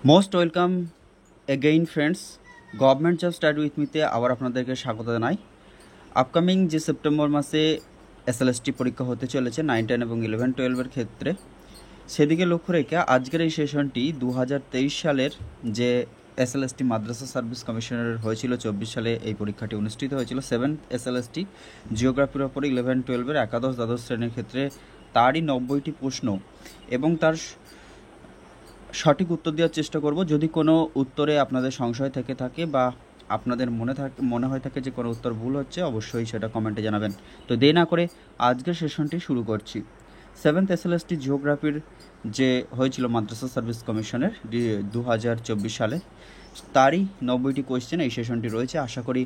Most welcome again friends, government job study with মিতে আবার আপনাদেরকে স্বাগত জানাই। আপকামিং যে সেপ্টেম্বর মাসে এসএলএসটি পরীক্ষা হতে চলেছে 9, 10 এবং 11, 12-এর ক্ষেত্রে, সেদিকে লক্ষ্য রেখে আজকের এই সেশনটি 2023 সালের যে এসএলএসটি মাদ্রাসা সার্ভিস কমিশনের হয়েছিল 24 সালে এই পরীক্ষাটি অনুষ্ঠিত হয়েছিল। 7th এসএলএসটি জিওগ্রাফির ওপরে 11, 12-এর একাদশ দ্বাদশ শ্রেণীর ক্ষেত্রে তারই 90টি প্রশ্ন এবং তার সঠিক উত্তর দেওয়ার চেষ্টা করব। যদি কোনো উত্তরে আপনাদের সংশয় থেকে থাকে বা আপনাদের মনে হয় থাকে যে কোনো উত্তর ভুল হচ্ছে, অবশ্যই সেটা কমেন্টে জানাবেন। তো দেরি না করে আজকের সেশনটি শুরু করছি। 7th এসএলএসটি জিওগ্রাফির যে হয়েছিল মাদ্রাসা সার্ভিস কমিশনের 2024 সালে, তারই 90টি কোয়েশ্চেন এই সেশনটি রয়েছে। আশা করি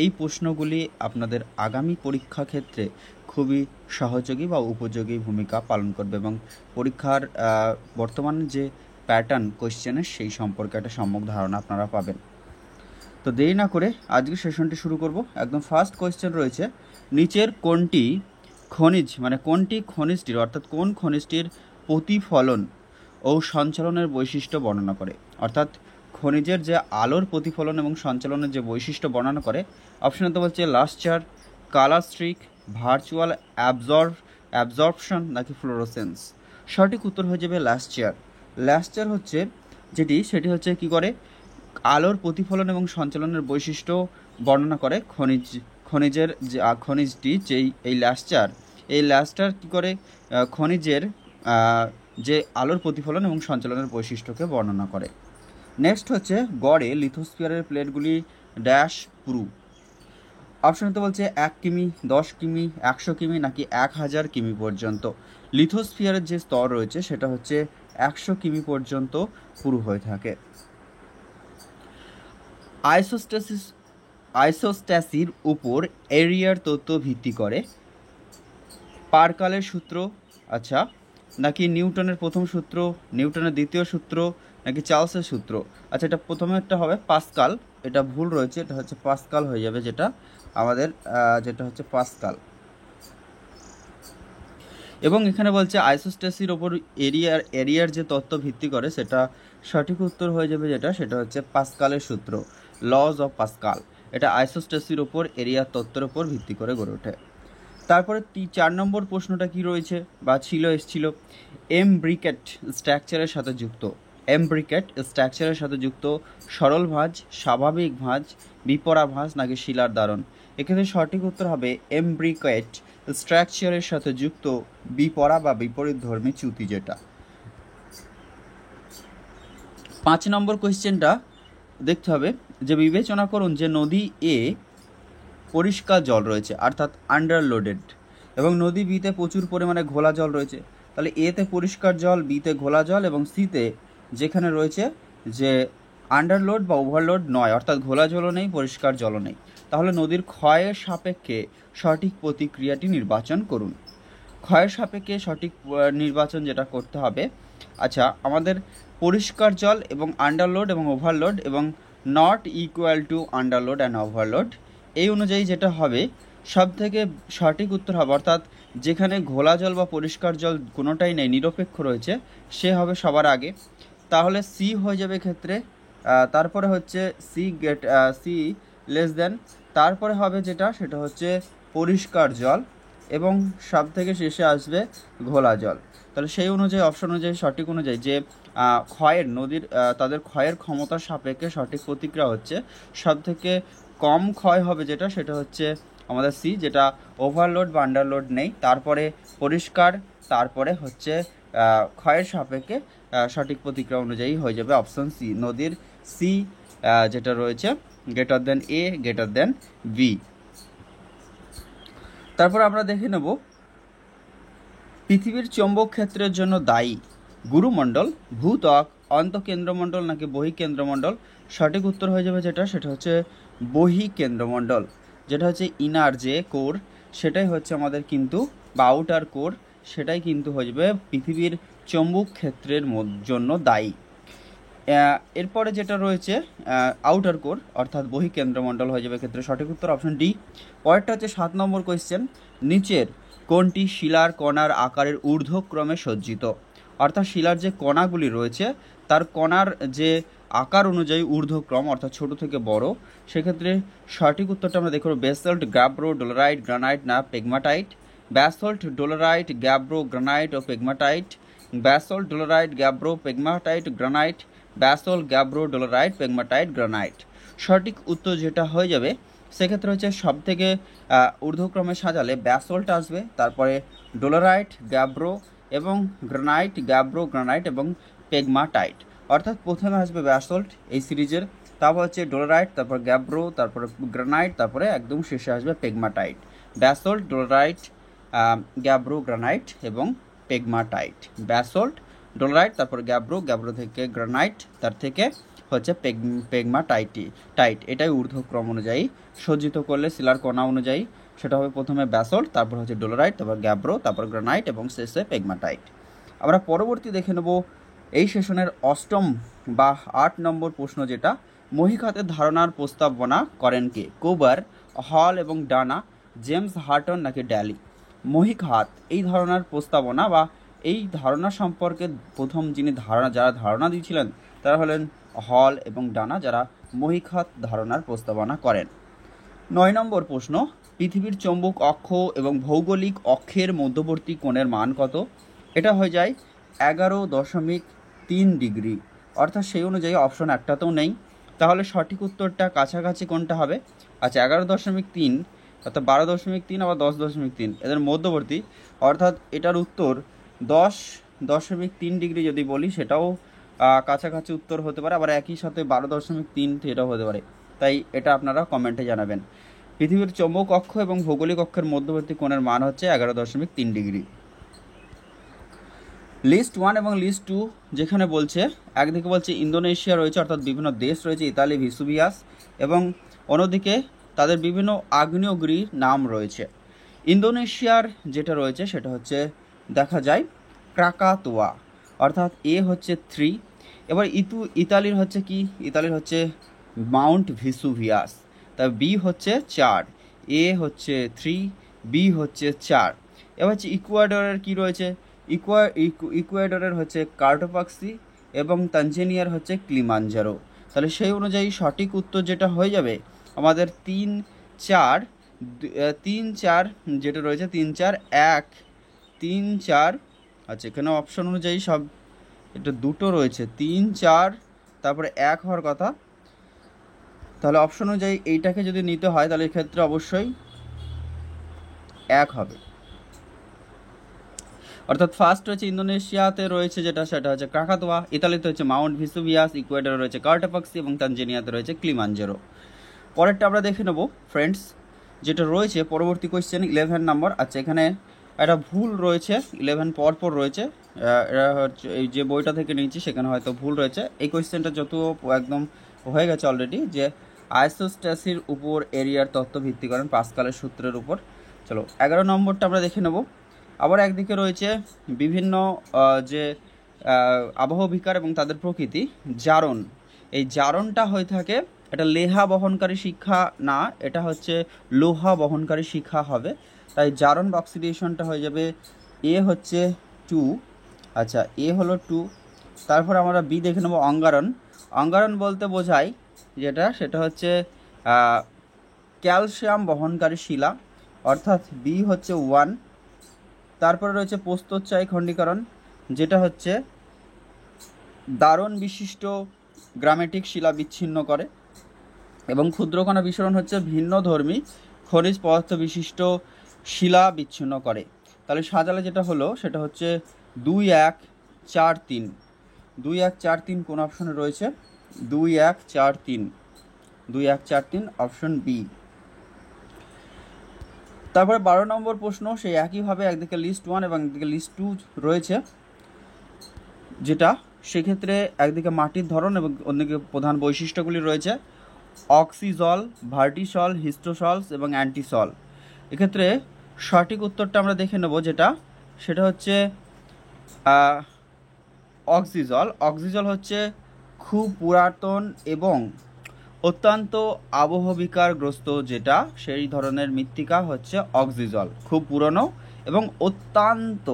এই প্রশ্নগুলি আপনাদের আগামী পরীক্ষা ক্ষেত্রে খুবই সহযোগী বা উপযোগী ভূমিকা পালন করবে এবং পরীক্ষার বর্তমানে যে প্যাটার্ন কোয়েশ্চেনের সেই সম্পর্কে একটা সম্যক ধারণা আপনারা পাবেন। তো দেরি না করে আজকে সেশনটি শুরু করব। একদম ফার্স্ট কোয়েশ্চেন রয়েছে, নিচের কোনটি খনিজটির অর্থাৎ কোন খনিজটির প্রতিফলন ও সঞ্চালনের বৈশিষ্ট্য বর্ণনা করে। অর্থাৎ খনিজের যে আলোর প্রতিফলন এবং সঞ্চালনের যে বৈশিষ্ট্য বর্ণনা করে। অপশানে তো বলছে লাস্টার, কালার স্ট্রিক, ভার্চুয়াল অ্যাবজর্পশন নাকি ফ্লোরোসেন্স। সঠিক উত্তর হয়ে যাবে লাস্টার। লাস্টার হচ্ছে সেটি হচ্ছে কি করে, আলোর প্রতিফলন এবং সঞ্চালনের বৈশিষ্ট্য বর্ণনা করে। খনিজটি এই লাস্টার কি করে, খনিজের যে আলোর প্রতিফলন এবং সঞ্চালনের বৈশিষ্ট্যকে বর্ণনা করে। নেক্সট হচ্ছে, গড়ে লিথোস্ফিয়ারের প্লেটগুলি ড্যাশ পুরু। অপশানে তো বলছে 1 কিমি, 10 কিমি, 100 কিমি নাকি 1000 কিমি পর্যন্ত। লিথোস্ফিয়ারের যে স্তর রয়েছে সেটা হচ্ছে 100 কিমি পর্যন্ত পুরু হয়ে থাকে। আইসোস্ট্যাসির উপর এরিয়ার তত্ত্ব ভিত্তি করে পার্কালের সূত্র, আচ্ছা, নাকি নিউটনের প্রথম সূত্র, নিউটনের দ্বিতীয় সূত্র নাকি চার্লসের সূত্র। আচ্ছা, এটা প্রথমেরটা হবে পাস্কাল, এটা ভুল রয়েছে, এটা হচ্ছে পাস্কাল হয়ে যাবে, যেটা হচ্ছে পাস্কাল। এবং এখানে বলছে আইসোস্ট্যাসির ওপর এরিয়ার যে তত্ত্ব ভিত্তি করে, সেটা সঠিক উত্তর হয়ে যাবে সেটা হচ্ছে পাস্কালের সূত্র, লজ অফ পাস্কাল। এটা আইসোস্ট্যাসির ওপর এরিয়ার তত্ত্বের ওপর ভিত্তি করে গড়ে ওঠে। তারপরে 4 নম্বর প্রশ্নটা কি রয়েছে বা এসেছিল, এমব্রিকেট স্ট্রাকচারের সাথে যুক্ত সরল ভাঁজ, স্বাভাবিক ভাঁজ, বিপরা ভাঁজ নাকি শিলার দ্বারণ। এক্ষেত্রে সঠিক উত্তর হবে এমব্রিকেট স্ট্রাকচারের সাথে যুক্ত বিপরা বা বিপরীতধর্মী চ্যুতি যেটা। 5 নম্বর কোয়েশ্চেনটা দেখতে হবে যে বিবেচনা করুন যে নদী এ পরিষ্কার জল রয়েছে অর্থাৎ আন্ডারলোডেড এবং নদী বিতে প্রচুর পরিমাণে ঘোলা জল রয়েছে। তাহলে এতে পরিষ্কার জল, বিতে ঘোলা জল এবং সিতে যেখানে রয়েছে যে আন্ডারলোড বা ওভারলোড নয়, অর্থাৎ ঘোলা জলও নেই, পরিষ্কার জলও নেই। তাহলে নদীর ক্ষয়ের সাপেক্ষে সঠিক প্রতিক্রিয়াটি নির্বাচন করুন। ক্ষয়ের সাপেক্ষে সঠিক নির্বাচন যেটা করতে হবে, আচ্ছা, আমাদের পরিষ্কার জল এবং আন্ডারলোড এবং ওভারলোড এবং not equal to underload and overload, এই অনুযায়ী যেটা হবে সব থেকে সঠিক উত্তর হবে, অর্থাৎ যেখানে ঘোলা জল বা পরিষ্কার জল কোনোটাই নেই, নিরপেক্ষ রয়েছে, সে হবে সবার আগে। তাহলে সি হয়ে যাবে ক্ষেত্রে। তারপরে হচ্ছে সি লেস দেন, তারপরে হবে সেটা হচ্ছে পরিষ্কার জল এবং সব থেকে শেষে আসবে ঘোলা জল। তাহলে সেই অনুযায়ী অপশন অনুযায়ী সঠিক অনুযায়ী যে নদীর তাদের ক্ষয়ের ক্ষমতার সাপেক্ষে সঠিক প্রতিক্রিয়া হচ্ছে সব থেকে কম ক্ষয় হবে সেটা হচ্ছে আমাদের সি, যেটা ওভারলোড বা আন্ডারলোড নেই, তারপরে পরিষ্কার, তারপরে হচ্ছে ক্ষয়ের সাপেক্ষে সঠিক প্রতিক্রিয়া অনুযায়ী হয়ে যাবে অপশন সি, নদীর সি যেটা রয়েছে গ্রেটার দেন এ, গ্রেটার দেন বি। তারপর আমরা দেখে নেব পৃথিবীর চৌম্বক ক্ষেত্রের জন্য দায়ী গুরুমণ্ডল, ভূত্বক, অন্তঃকেন্দ্রমণ্ডল নাকি বহিঃকেন্দ্রমণ্ডল। সঠিক উত্তর হয়ে যাবে সেটা হচ্ছে বহিঃকেন্দ্রমণ্ডল, যেটা হচ্ছে ইনার যে কোর, সেটাই হচ্ছে আমাদের কিন্তু বা আউটার কোর, সেটাই কিন্তু হয়ে যাবে পৃথিবীর চৌম্বক ক্ষেত্রের জন্য দায়ী। এরপরে যেটা রয়েছে আউটার কোর অর্থাৎ বহিঃকেন্দ্রমণ্ডল হয়ে যাবে ক্ষেত্রে সঠিক উত্তর অপশন ডি। পরেরটা হচ্ছে 7 নম্বর কোয়েশ্চেন, নিচের কোনটি শিলার কণার আকারের ঊর্ধ্বক্রমে সজ্জিত। অর্থাৎ শিলার যে কণাগুলি রয়েছে তার কণার যে আকার অনুযায়ী ঊর্ধ্বক্রম অর্থাৎ ছোট থেকে বড়। সেক্ষেত্রে সঠিক উত্তরটা আমরা দেখব ব্যাসল্ট, গ্যাব্রো, ডোলারাইট, গ্রানাইট না pegmatite. Basalt, dolerite, gabbro, granite ও pegmatite. Basalt, dolerite, gabbro, pegmatite, granite. Basalt, gabbro, dolerite, pegmatite, granite. সঠিক উত্তর যেটা হয়ে যাবে সেক্ষেত্রে হচ্ছে সব থেকে ঊর্ধ্বক্রমে সাজালে ব্যাসল্ট আসবে, তারপরে ডোলারাইট, গ্যাব্রো এবং গ্রানাইট, গ্যাব্রো, গ্রানাইট এবং পেগমাটাইট। অর্থাৎ প্রথমে আসবে ব্যাসল্ট এই সিরিজের, তারপর হচ্ছে ডোলারাইট, তারপর গ্যাব্রো, তারপরে গ্রানাইট, তারপরে একদম শেষে আসবে pegmatite. Basalt, dolerite, gabbro, granite এবং পেগমাটাইট। ব্যাসল্ট, ডোলারাইট, তারপর গ্যাব্রো, গ্যাব্রো থেকে গ্রানাইট, তার থেকে হচ্ছে পেগমাটাইট। এটাই ঊর্ধ্বক্রম অনুযায়ী সজ্জিত করলে শিলার কণা অনুযায়ী সেটা হবে প্রথমে ব্যাসল্ট, তারপর হচ্ছে ডোলারাইট, তারপর গ্যাব্রো, তারপর গ্রানাইট এবং শেষে পেগমাটাইট। আমরা পরবর্তী দেখে নেব এই সেশনের অষ্টম বা 8 নম্বর প্রশ্ন, যেটা মহীখাতের ধারণার প্রস্তাবনা করেন কে? কোবার, হল এবং ডানা, জেমস হার্টন নাকি ড্যালি? মহীখাত এই ধারণার প্রস্তাবনা বা এই ধারণা সম্পর্কে প্রথম যিনি যারা ধারণা দিয়েছিলেন তারা হলেন হল এবং ডানা, যারা মহীখাত ধারণার প্রস্তাবনা করেন। 9 নম্বর প্রশ্ন, পৃথিবীর চৌম্বক অক্ষ এবং ভৌগোলিক অক্ষের মধ্যবর্তী কোণের মান কত? এটা হয়ে যায় 11.3 ডিগ্রি। অর্থাৎ সেই অনুযায়ী অপশন একটাতেও নেই, তাহলে সঠিক উত্তরটা কাছাকাছি কোনটা হবে? আচ্ছা, 11.3 অর্থাৎ 12.3 আবার 10.3 এদের মধ্যবর্তী, অর্থাৎ এটার উত্তর 10.3 ডিগ্রি যদি বলি সেটাও কাছাকাছি উত্তর হতে পারে, আবার একই সাথে 12.3 এটাও হতে পারে। তাই এটা আপনারা কমেন্টে জানাবেন। পৃথিবীর চৌম্বক অক্ষ এবং ভৌগোলিক অক্ষের মধ্যবর্তী কোণের মান হচ্ছে 11.3 ডিগ্রি। লিস্ট 1 এবং লিস্ট 2 যেখানে বলছে, একদিকে বলছে ইন্দোনেশিয়া রয়েছে অর্থাৎ বিভিন্ন দেশ রয়েছে, ইতালি, ভেসুভিয়াস, এবং অন্যদিকে তাদের বিভিন্ন আগ্নেয়গিরির নাম রয়েছে। ইন্দোনেশিয়ার যেটা রয়েছে সেটা হচ্ছে দেখা যায় ক্রাকাতোয়া, অর্থাৎ এ হচ্ছে 3। এবার ইতালির হচ্ছে কি? ইতালির হচ্ছে মাউন্ট ভেসুভিয়াস, তাই বি হচ্ছে 4, এ হচ্ছে 3, বি হচ্ছে 4। এবার হচ্ছে ইকুয়াডরের কি রয়েছে? ইকুয়েডরের হচ্ছে কার্টোপাক্সি এবং তানজানিয়ার হচ্ছে কিলিমাঞ্জারো। তাহলে সেই অনুযায়ী সঠিক উত্তর যেটা হয়ে যাবে আমাদের 3, 4 যেটা রয়েছে 3, 4, 1, 3, 4। আচ্ছা, এখানে অপশন অনুযায়ী সব এটা দুটো রয়েছে, 3, 4 তারপরে 1 হওয়ার কথা। তাহলে অপশন অনুযায়ী এইটাকে যদি নিতে হয় তাহলে এক্ষেত্রে অবশ্যই 1 হবে। অর্থাৎ ফার্স্ট হচ্ছে ইন্দোনেশিয়াতে রয়েছে যেটা সেটা হচ্ছে ক্রাকাতোয়া, ইতালিতে হচ্ছে মাউন্ট ভেসুভিয়াস, ইকুয়েডরে রয়েছে কার্টোপাক্সি এবং তানজানিয়াতে রয়েছে কিলিমাঞ্জারো। পরেরটা আমরা দেখে নেব ফ্রেন্ডস, যেটা রয়েছে পরবর্তী কোয়েশ্চেন 11 নম্বর। আচ্ছা, এখানে একটা ভুল রয়েছে, 11 পর রয়েছে, এটা হচ্ছে এই যে বইটা থেকে নিয়েছি সেখানে হয়তো ভুল রয়েছে। এই কোয়েশ্চেনটা যত একদম হয়ে গেছে অলরেডি, যে আইসোস্ট্যাসির উপর এরিয়ার তত্ত্ব ভিত্তি করেন পাস্কালের সূত্রের উপর। চলো 11 নম্বরটা আমরা দেখে নেব। আবার একদিকে রয়েছে বিভিন্ন যে আবহবিকার এবং তাদের প্রকৃতি, জারণ। এই জারণটা হয়ে থাকে, এটা লেহা বহনকারী শিক্ষা না, এটা হচ্ছে লোহা বহনকারী শিক্ষা হবে। তাই জারণ বা অক্সিডেশনটা হয়ে যাবে এ হচ্ছে 2। আচ্ছা, এ হলো 2। তারপর আমরা বি দেখে নেব অঙ্গারণ। অঙ্গারণ বলতে বোঝায় যেটা সেটা হচ্ছে ক্যালসিয়াম বহনকারী শিলা, অর্থাৎ বি হচ্ছে 1। তারপরে রয়েছে প্রস্তরচায়ী খণ্ডীকরণ, যেটা হচ্ছে দারণ বিশিষ্ট গ্রামেটিক শিলা বিচ্ছিন্ন করে, এবং ক্ষুদ্রকণা বিস্ফোরণ হচ্ছে ভিন্নধর্মী খনিজ পদার্থ বিশিষ্ট শিলা বিচ্ছিন্ন করে। তাহলে সাজালে যেটা হলো সেটা হচ্ছে 2, 1, 4, 3। 2, 1, 4, 3 কোন অপশনে রয়েছে? 2, 1, 4, 3, 2, 1, 4, 3 অপশন বি। তারপরে 12 নম্বর প্রশ্ন, সেই একইভাবে একদিকে লিস্ট 1 এবং একদিকে লিস্ট 2 রয়েছে, যেটা সেক্ষেত্রে একদিকে মাটির ধরন এবং অন্যদিকে প্রধান বৈশিষ্ট্যগুলি রয়েছে অক্সিজল, ভার্টিসল, হিস্টোসলস এবং অ্যান্টিসল। এক্ষেত্রে সঠিক উত্তরটা আমরা দেখে নেব, যেটা সেটা হচ্ছে অক্সিজল। অক্সিজল হচ্ছে খুব পুরাতন এবং অত্যন্ত আবহবিকারগ্রস্ত, যেটা সেই ধরনের মৃত্তিকা হচ্ছে অক্সিজল, খুব পুরনো এবং অত্যন্ত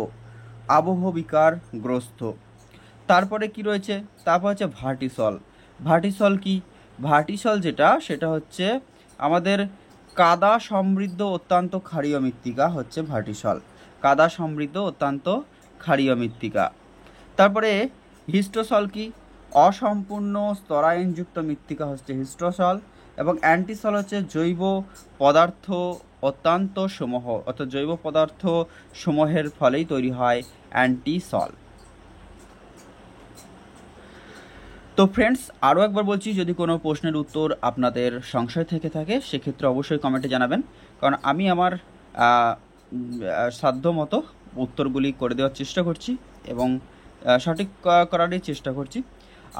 আবহবিকারগ্রস্ত। তারপরে কি রয়েছে, তারপর হচ্ছে ভার্টিসল। ভার্টিসল কি, ভার্টিসল যেটা সেটা হচ্ছে আমাদের কাদা সমৃদ্ধ অত্যন্ত ক্ষারীয় মৃত্তিকা হচ্ছে ভার্টিসল, কাদা সমৃদ্ধ অত্যন্ত ক্ষারীয় মৃত্তিকা। তারপরে হিস্টোসল কি, অসম্পূর্ণ স্তরায়নযুক্ত মৃত্তিকা হচ্ছে হিস্টোসল। এবং অ্যান্টিসল হচ্ছে জৈব পদার্থ অত্যন্ত সমূহ, অর্থাৎ জৈব পদার্থ সমূহের ফলেই তৈরি হয় অ্যান্টিসল। তো ফ্রেন্ডস, আরও একবার বলছি, যদি কোনো প্রশ্নের উত্তর আপনাদের সংশয় থেকে থাকে সেক্ষেত্রে অবশ্যই কমেন্টে জানাবেন, কারণ আমি আমার সাধ্য মতো উত্তরগুলি করে দেওয়ার চেষ্টা করছি এবং সঠিক করারই চেষ্টা করছি।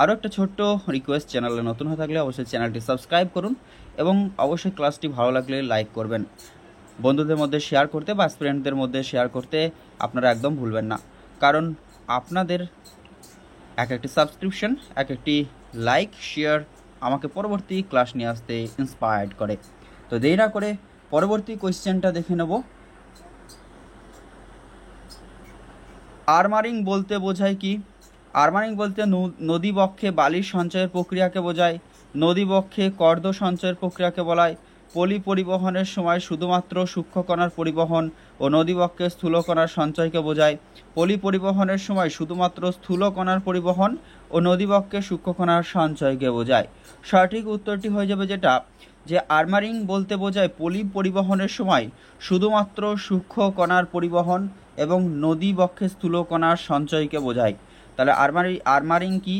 আরও একটা ছোট্ট রিকোয়েস্ট, চ্যানেলে নতুন হয়ে থাকলে অবশ্যই চ্যানেলটি সাবস্ক্রাইব করুন এবং অবশ্যই ক্লাসটি ভালো লাগলে লাইক করবেন। বন্ধুদের মধ্যে শেয়ার করতে বা ফ্রেন্ডদের মধ্যে শেয়ার করতে আপনারা একদম ভুলবেন না, কারণ আপনাদের এক একটি সাবস্ক্রিপশন, এক একটি লাইক শেয়ার আমাকে পরবর্তী ক্লাস নিয়ে আসতে ইন্সপায়ার্ড করে। তো দেরি না করে পরবর্তী কোয়েশ্চেনটা দেখে নেব। আর্মারিং বলতে বোঝায় কি? আর্মারিং বলতে নদীবক্ষে বালির সঞ্চয়ের প্রক্রিয়াকে বোঝায়, নদীবক্ষে কর্দ সঞ্চয়ের প্রক্রিয়াকে বলায়। পলি পরিবহনের সময় শুধুমাত্র সূক্ষ্মকণার পরিবহন ও নদীবক্ষে স্থূলকণার সঞ্চয়কে বোঝায়। পলি পরিবহনের সময় শুধুমাত্র স্থূলকণার পরিবহন ও নদীবক্ষে সূক্ষ্মকণার সঞ্চয়কে বোঝায়। সঠিক উত্তরটি হয়ে যাবে যেটা, যে আর্মারিং বলতে বোঝায় পলি পরিবহনের সময় শুধুমাত্র সূক্ষ্ম কণার পরিবহন এবং নদীবক্ষে স্থূলকণার সঞ্চয়কে বোঝায়। তাহলে আর্মারিং কি,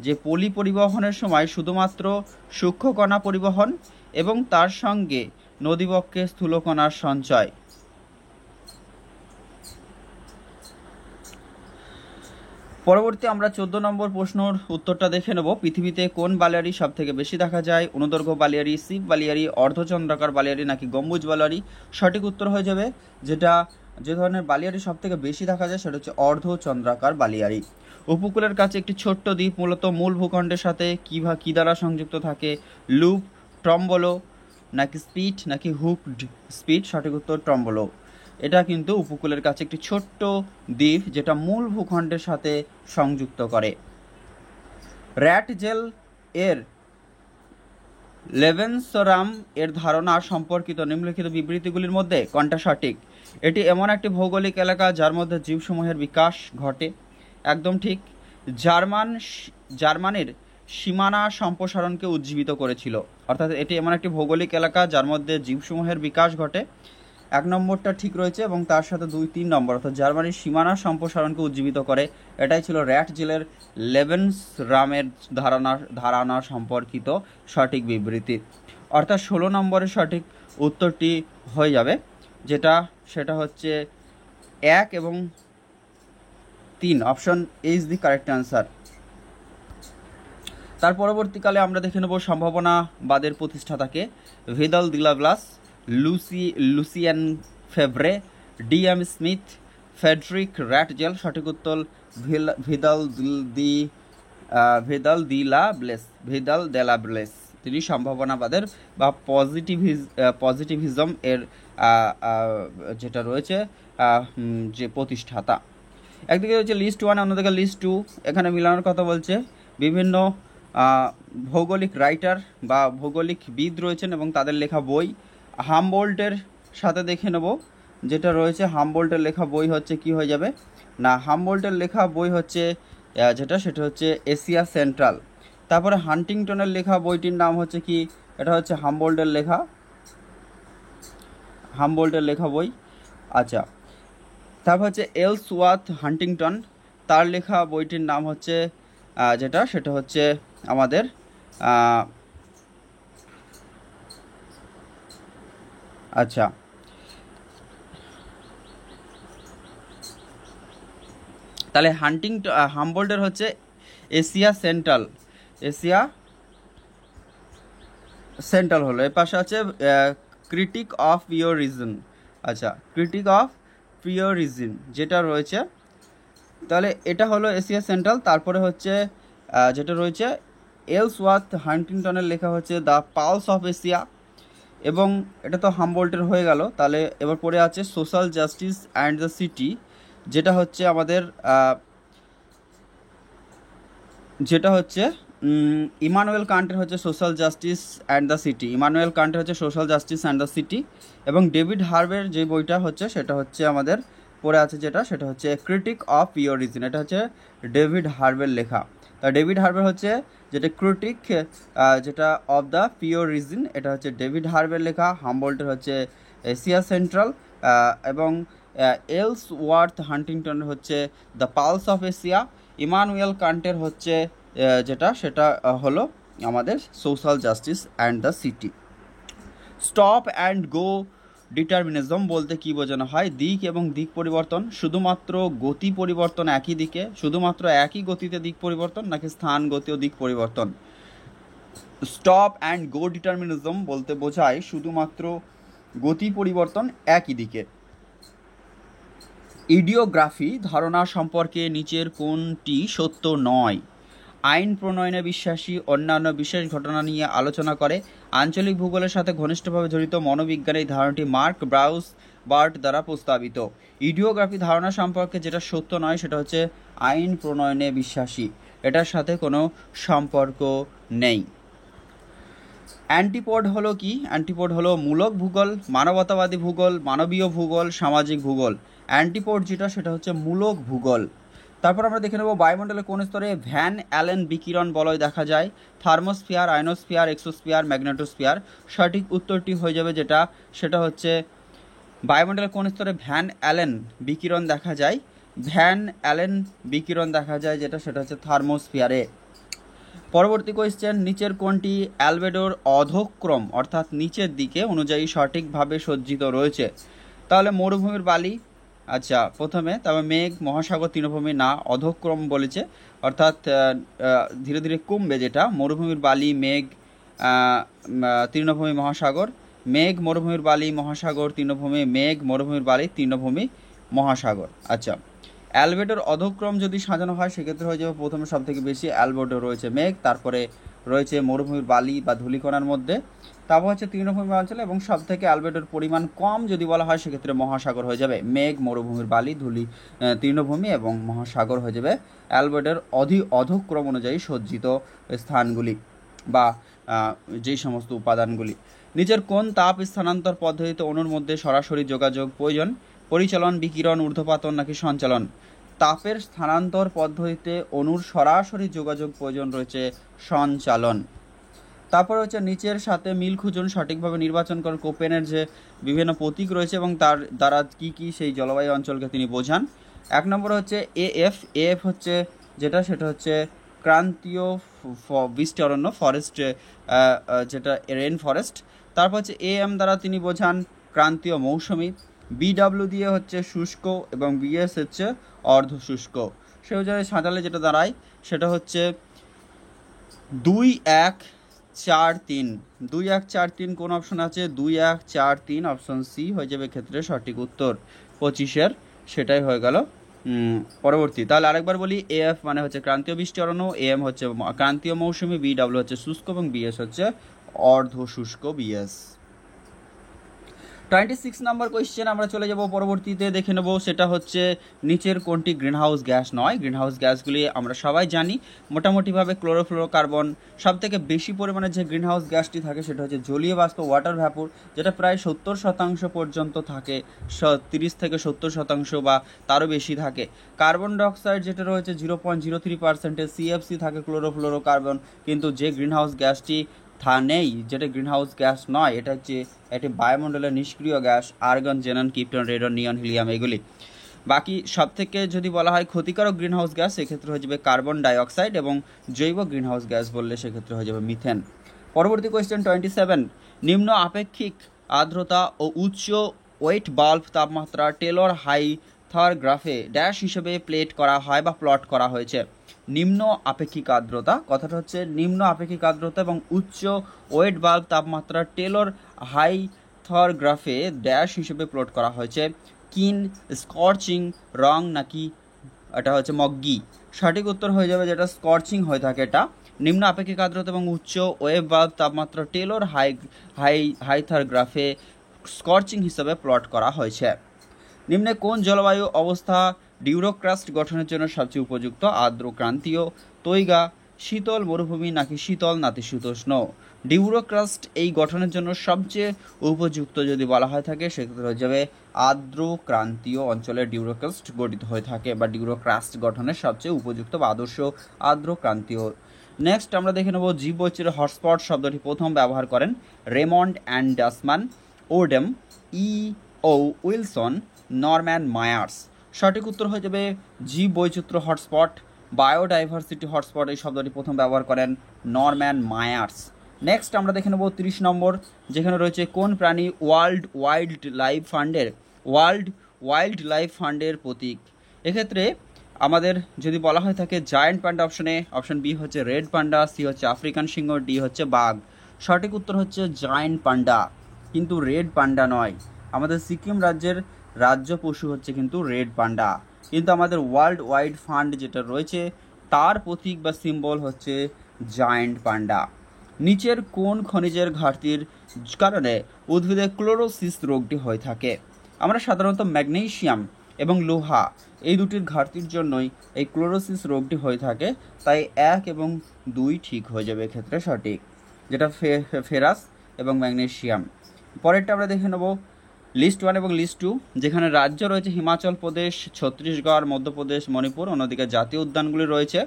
যে পলি পরিবহনের সময় শুধুমাত্র সূক্ষ্ম কণা পরিবহন এবং তার সঙ্গে নদীবক্ষে স্থূলকণার সঞ্চয়। পরবর্তী আমরা 14 নম্বর প্রশ্নর উত্তরটা দেখে নেব। পৃথিবীতে কোন বালিয়ারি সব থেকে বেশি দেখা যায়? অনুদৈর্ঘ্য বালিয়ারি, সিপ বালিয়ারি, অর্ধচন্দ্রাকার বালিয়ারি নাকি গম্বুজ বালিয়ারি? সঠিক উত্তর হয়ে যাবে যেটা, যে ধরনের বালিয়ারি সব থেকে বেশি দেখা যায় সেটা হচ্ছে অর্ধচন্দ্রাকার বালিয়ারি। উপকূলের কাছে একটি ছোট্ট দ্বীপ মূলত মূল ভূখণ্ডের সাথে কি দ্বারা সংযুক্ত থাকে? লুপ, ট্রম্বলো নাকি স্পিড নাকি হুকড স্পিড? সঠিক উত্তর ট্রম্বলো। এটা কিন্তু উপকূলের কাছে একটি ছোট্ট দ্বীপ যেটা মূল ভূখণ্ডের সাথে সংযুক্ত করে। র্যাট জেল এর লেভেনসরাম এর ধারণা সম্পর্কিত নিম্নলিখিত বিবৃতিগুলির মধ্যে কোনটা সঠিক? এটি এমন একটি ভৌগোলিক এলাকা যার মধ্যে জীবসমূহের বিকাশ ঘটে। একদম ঠিক। জার্মানির সীমানা সম্প্রসারণকে উজ্জীবিত করেছিল, অর্থাৎ এটি এমন একটি ভৌগোলিক এলাকা যার মধ্যে জীবসমূহের বিকাশ ঘটে। 1 নম্বরটা ঠিক রয়েছে এবং তার সাথে 2, 3 নম্বর অর্থাৎ জার্মানির সীমানা সম্প্রসারণকে উজ্জীবিত করে, এটাই ছিল র্যাট জেলের লেভেনসরামের ধারণা সম্পর্কিত সঠিক বিবৃতি। অর্থাৎ 16 নম্বরের সঠিক উত্তরটি হয়ে যাবে যেটা, সেটা হচ্ছে 1 এবং 3, option A is the correct answer. তার পরবর্তীকালে আমরা দেখে নেব সম্ভাবনাবাদের প্রতিষ্ঠাতাকে। Vidal de la Blache, Lucien Febvre, DM Smith, Friedrich Ratzel. সঠিক উত্তর ভিদাল দেলা ব্লেস। তিনি সম্ভাবনাবাদের বা পজিটিভিজম এর যেটা রয়েছে যে প্রতিষ্ঠাতা। একদিকে রয়েছে লিস্ট 1, অন্যদিকে লিস্ট 2। এখানে মিলানোর কথা বলছে। বিভিন্ন ভৌগোলিক রাইটার বা ভৌগোলিকবিদ রয়েছেন এবং তাদের লেখা বই। হামবোল্টের সাথে দেখে নেব যেটা রয়েছে, হামবোল্টের লেখা বই হচ্ছে কি হয়ে যাবে না, হামবোল্টের লেখা বই হচ্ছে যেটা, সেটা হচ্ছে এশিয়া সেন্ট্রাল। তারপরে হান্টিংটনের লেখা বইটির নাম হচ্ছে কি, এটা হচ্ছে হামবোল্টের লেখা বই। আচ্ছা, তারপর হচ্ছে এলসওয়ার্থ হান্টিংটন, তার লেখা বইটির নাম হচ্ছে যেটা, সেটা হচ্ছে আমাদের আচ্ছা, তাহলে হামবোল্টের হচ্ছে এশিয়া সেন্ট্রাল হলো। এর পাশে আছে ক্রিটিক অফ পিওর রিজন। আচ্ছা, ক্রিটিক অফ পিওর রিজন যেটা রয়েছে, তাহলে এটা হলো এশিয়া সেন্ট্রাল। তারপরে হচ্ছে যেটা রয়েছে এলসওয়ার্থ হান্টিংটনের লেখা হচ্ছে দ্য পালস অফ এশিয়া, এবং এটা তো হামবোল্টের হয়ে গেল। তাহলে এবার পড়ে আছে social justice and the city, যেটা হচ্ছে আমাদের ইমানুয়েল কান্টের হচ্ছে social justice and the city. Immanuel কান্টের হচ্ছে social justice and the city. এবং ডেভিড হার্ভের যে বইটা হচ্ছে সেটা হচ্ছে আমাদের পড়ে আছে, সেটা হচ্ছে ক্রিটিক অফ পিওর রিজন। এটা হচ্ছে ডেভিড হার্ভের লেখা। তা ডেভিড হার্ভের হচ্ছে যেটা ক্রিটিক যেটা অফ দ্য পিওর রিজন, এটা হচ্ছে ডেভিড হার্ভের লেখা। হামবোল্টের হচ্ছে এশিয়া সেন্ট্রাল, এবং এলস ওয়ার্থ হান্টিংটনের হচ্ছে the pulse of Asia. Immanuel কান্টের হচ্ছে সেটা হলো আমাদের social justice and the city. Stop and go determinism বলতে কি বোঝানো হয়? দিক এবং দিক পরিবর্তন, শুধুমাত্র গতি পরিবর্তন একই দিকে, শুধুমাত্র একই গতিতে দিক পরিবর্তন, নাকি স্থান, গতি ও দিক পরিবর্তন? স্টপ অ্যান্ড গো ডিটারমিনিজম বলতে বোঝায় শুধুমাত্র গতি পরিবর্তন একই দিকে। ইডিওগ্রাফি ধারণা সম্পর্কে নিচের কোনটি সত্য নয়? আইন প্রণয়নে বিশ্বাসী, অন্যান্য বিশেষ ঘটনা নিয়ে আলোচনা করে, আঞ্চলিক ভূগোলের সাথে ঘনিষ্ঠভাবে জড়িত। মনোবিজ্ঞান এই ধারণাটি মার্ক ব্রাউস বার্ট দ্বারা প্রস্তাবিত। ইডিওগ্রাফি ধারণা সম্পর্কে যেটা সত্য নয় সেটা হচ্ছে আইন প্রণয়নে বিশ্বাসী, এটার সাথে কোনো সম্পর্ক নেই। অ্যান্টিপোড হলো কি? অ্যান্টিপোড হলো মূলক ভূগোল, মানবতাবাদী ভূগোল, মানবীয় ভূগোল, সামাজিক ভূগোল। অ্যান্টিপোড যেটা সেটা হচ্ছে মূলক ভূগোল। তারপর আমরা দেখে নেব বায়ুমণ্ডলে কোন স্তরে ভ্যান অ্যালেন বিকিরণ বলয় দেখা যায়? Thermosphere, ionosphere, exosphere, magnetosphere. সঠিক উত্তরটি হয়ে যাবে সেটা হচ্ছে বায়ুমণ্ডলে কোন স্তরে ভ্যান অ্যালেন বিকিরণ দেখা যায়? ভ্যান অ্যালেন বিকিরণ দেখা যায় সেটা হচ্ছে থার্মোস্ফিয়ারে। পরবর্তী কোয়েশ্চেন, নিচের কোনটি অ্যালবেডোর অধক্রম অর্থাৎ নিচের দিকে অনুযায়ী সঠিকভাবে সজ্জিত রয়েছে? তাহলে মরুভূমির বালি, আচ্ছা প্রথমে, তবে মেঘ, মহাসাগর, তৃণভূমি না, অধক্রম বলেছে অর্থাৎ ধীরে ধীরে কমবে। যেটা মরুভূমির বালি, মেঘ, তৃণভূমি, মহাসাগর। মেঘ, মরুভূমির বালি, মহাসাগর, তৃণভূমি, মেঘ, মরুভূমির বালি, তৃণভূমি, মহাসাগর। আচ্ছা, অ্যালবেডোর অধক্রম যদি সাজানো হয় সেক্ষেত্রে হয়ে যাবে প্রথমে সব থেকে বেশি অ্যালবেডো রয়েছে মেঘ, তারপরে রয়েছে মরুভূমির বালি বা ধূলিকণার মধ্যে, তারপর হচ্ছে তৃণভূমি অঞ্চলে, এবং সব থেকে অ্যালবেডোর পরিমাণ কম যদি বলা হয় সেক্ষেত্রে মহাসাগর হয়ে যাবে। মেঘ, মরুভূমির বালি, তৃণভূমি এবং মহাসাগর হয়ে যাবে অ্যালবেডোর অধক্রম অনুযায়ী সজ্জিত স্থানগুলি বা যেই সমস্ত উপাদানগুলি। নিচের কোন তাপ স্থানান্তর পদ্ধতিতে অণুর মধ্যে সরাসরি যোগাযোগ প্রয়োজন? পরিচালন, বিকিরণ, ঊর্ধ্বপাতন নাকি সঞ্চালন? তাপের স্থানান্তর পদ্ধতিতে অণুর সরাসরি যোগাযোগ প্রয়োজন রয়েছে সঞ্চালন। তারপর হচ্ছে নিচের সাথে মিল খুঁজুন, সঠিকভাবে নির্বাচন করুন। কোপেনের যে বিভিন্ন প্রতীক রয়েছে এবং তার দ্বারা কি সেই জলবায়ু অঞ্চলকে তিনি বোঝান। 1 নম্বর হচ্ছে এএফ। এএফ হচ্ছে সেটা হচ্ছে ক্রান্তীয় বৃষ্টি অরণ্য, ফরেস্ট, যেটা রেন ফরেস্ট। তারপর হচ্ছে এএম দ্বারা তিনি বোঝান ক্রান্তীয় মৌসুমি। বিডাব্লিউ দিয়ে হচ্ছে শুষ্ক, এবং বিএস হচ্ছে অর্ধ শুষ্ক। সেই অনুযায়ী সাজালে যেটা দাঁড়ায় সেটা হচ্ছে 2-1-4-3। 2-1-4-3 কোন অপশন আছে? 2-1-4-3 অপশন সি হয়ে যাবে ক্ষেত্রে সঠিক উত্তর 25-এর, সেটাই হয়ে গেল পরবর্তী। তাহলে আরেকবার বলি, এএফ মানে হচ্ছে ক্রান্তীয় বৃষ্টি অরণ্য, এএম হচ্ছে ক্রান্তীয় মৌসুমি, বিডাব্লিউ হচ্ছে শুষ্ক এবং বিএস হচ্ছে অর্ধ শুষ্ক বিএস। 26 নম্বর কোয়েশ্চেন আমরা চলে যাব পরবর্তীতে দেখে নেব, সেটা হচ্ছে নিচের কোনটি গ্রিনহাউস গ্যাস নয়? গ্রিনহাউস গ্যাসগুলি আমরা সবাই জানি মোটামুটিভাবে ক্লোরোফ্লোরোকার্বন। সব থেকে বেশি পরিমাণে যে গ্রিনহাউস গ্যাসটি থাকে সেটা হচ্ছে জলীয় বাষ্প, ওয়াটার ভ্যাপর, যেটা প্রায় 70% পর্যন্ত থাকে, 30-70% বা তারও বেশি থাকে। কার্বন ডাইঅক্সাইড যেটা রয়েছে 0.03%, সিএফসি থাকে ক্লোরোফ্লোরোকার্বন। কিন্তু যে গ্রিনহাউস গ্যাসটি নেই, যেটা গ্রিনহাউস গ্যাস নয়, এটা হচ্ছে একটি বায়ুমণ্ডলের নিষ্ক্রিয় gas, argon, xenon, krypton, radon, neon, helium এগুলি। বাকি সব থেকে যদি বলা হয় ক্ষতিকারক গ্রিনহাউস গ্যাস সেক্ষেত্রে হয়ে যাবে কার্বন ডাইঅক্সাইড, এবং জৈব গ্রিনহাউস গ্যাস বললে সেক্ষেত্রে হয়ে যাবে মিথেন। পরবর্তী কোয়েশ্চেন 27, নিম্ন আপেক্ষিক আর্দ্রতা ও উচ্চ ওয়েট বাল্ব তাপমাত্রা টেলর হাইথারগ্রাফে ড্যাশ হিসেবে প্লেট করা হয় বা প্লট করা হয়েছে। নিম্ন আপেক্ষিক আর্দ্রতা, কথাটা হচ্ছে নিম্ন আপেক্ষিক আর্দ্রতা এবং উচ্চ ওয়েট বাল্ব তাপমাত্রা টেলর হাইথারগ্রাফে ড্যাশ হিসেবে প্লট করা হয়েছে। কিন, স্কর্চিং, রং নাকি এটা হচ্ছে মগ্গি? সঠিক উত্তর হয়ে যাবে যেটা স্কর্চিং হয়ে থাকে। এটা নিম্ন আপেক্ষিক আর্দ্রতা এবং উচ্চ ওয়েভ বাল্ব তাপমাত্রা টেলর হাইথারগ্রাফে স্কর্চিং হিসাবে প্লট করা হয়েছে। নিম্নে কোন জলবায়ু অবস্থা ডিউরোক্রাস্ট গঠনের জন্য সবচেয়ে উপযুক্ত? আর্দ্র ক্রান্তীয়, তৈগা, শীতল মরুভূমি নাকি শীতল নাতিশীতোষ্ণ? ডিউরোক্রাস্ট এই গঠনের জন্য সবচেয়ে উপযুক্ত যদি বলা হয় থাকে সেক্ষেত্রে হয়ে যাবে আর্দ্র ক্রান্তীয় অঞ্চলে ডিউরোক্রাস্ট গঠিত হয়ে থাকে, বা ডিউরোক্রাস্ট গঠনের সবচেয়ে উপযুক্ত বা আদর্শ আর্দ্র ক্রান্তীয়। নেক্সট আমরা দেখে নেব জীববৈচিত্র্য হটস্পট শব্দটি প্রথম ব্যবহার করেন রেমন্ড অ্যান্ডাসমান, ওডেম, ই ও উইলসন, নরম্যান মায়ার্স। সঠিক উত্তর হয়ে যাবে জীববৈচিত্র্য হটস্পট, বায়োডাইভার্সিটি হটস্পট এই শব্দটি প্রথম ব্যবহার করেন নরম্যান মায়ার্স। নেক্সট আমরা দেখে নেব 30 নম্বর, যেখানে রয়েছে কোন প্রাণী ওয়ার্ল্ড ওয়াইল্ড লাইফ ফান্ডের প্রতীক? এক্ষেত্রে আমাদের যদি বলা হয় থাকে জায়ান্ট পান্ডা অপশন বি হচ্ছে রেড পান্ডা, সি হচ্ছে আফ্রিকান সিংহ, ডি হচ্ছে বাঘ। সঠিক উত্তর হচ্ছে জায়ান্ট পান্ডা, কিন্তু রেড পান্ডা নয়। আমাদের সিকিম রাজ্যের রাজ্য পশু হচ্ছে কিন্তু রেড পান্ডা, কিন্তু আমাদের ওয়ার্ল্ড ওয়াইড ফান্ড যেটা রয়েছে তার প্রতীক বা সিম্বল হচ্ছে জায়ান্ট পান্ডা। নিচের কোন খনিজের ঘাটতির কারণে উদ্ভিদে ক্লোরোসিস রোগটি হয়ে থাকে? আমরা সাধারণত ম্যাগনেসিয়াম এবং লোহা এই দুটির ঘাটতির জন্যই এই ক্লোরোসিস রোগটি হয়ে থাকে, তাই 1 এবং 2 ঠিক হয়ে যাবে এক্ষেত্রে সঠিক, যেটা ফেরাস এবং ম্যাগনেসিয়াম। পরেরটা আমরা দেখে নেব লিস্ট 1 এবং লিস্ট 2, যেখানে রাজ্য রয়েছে হিমাচল প্রদেশ, ছত্তিশগড়, মধ্যপ্রদেশ, মণিপুর, অন্যদিকে জাতীয় উদ্যানগুলি রয়েছে।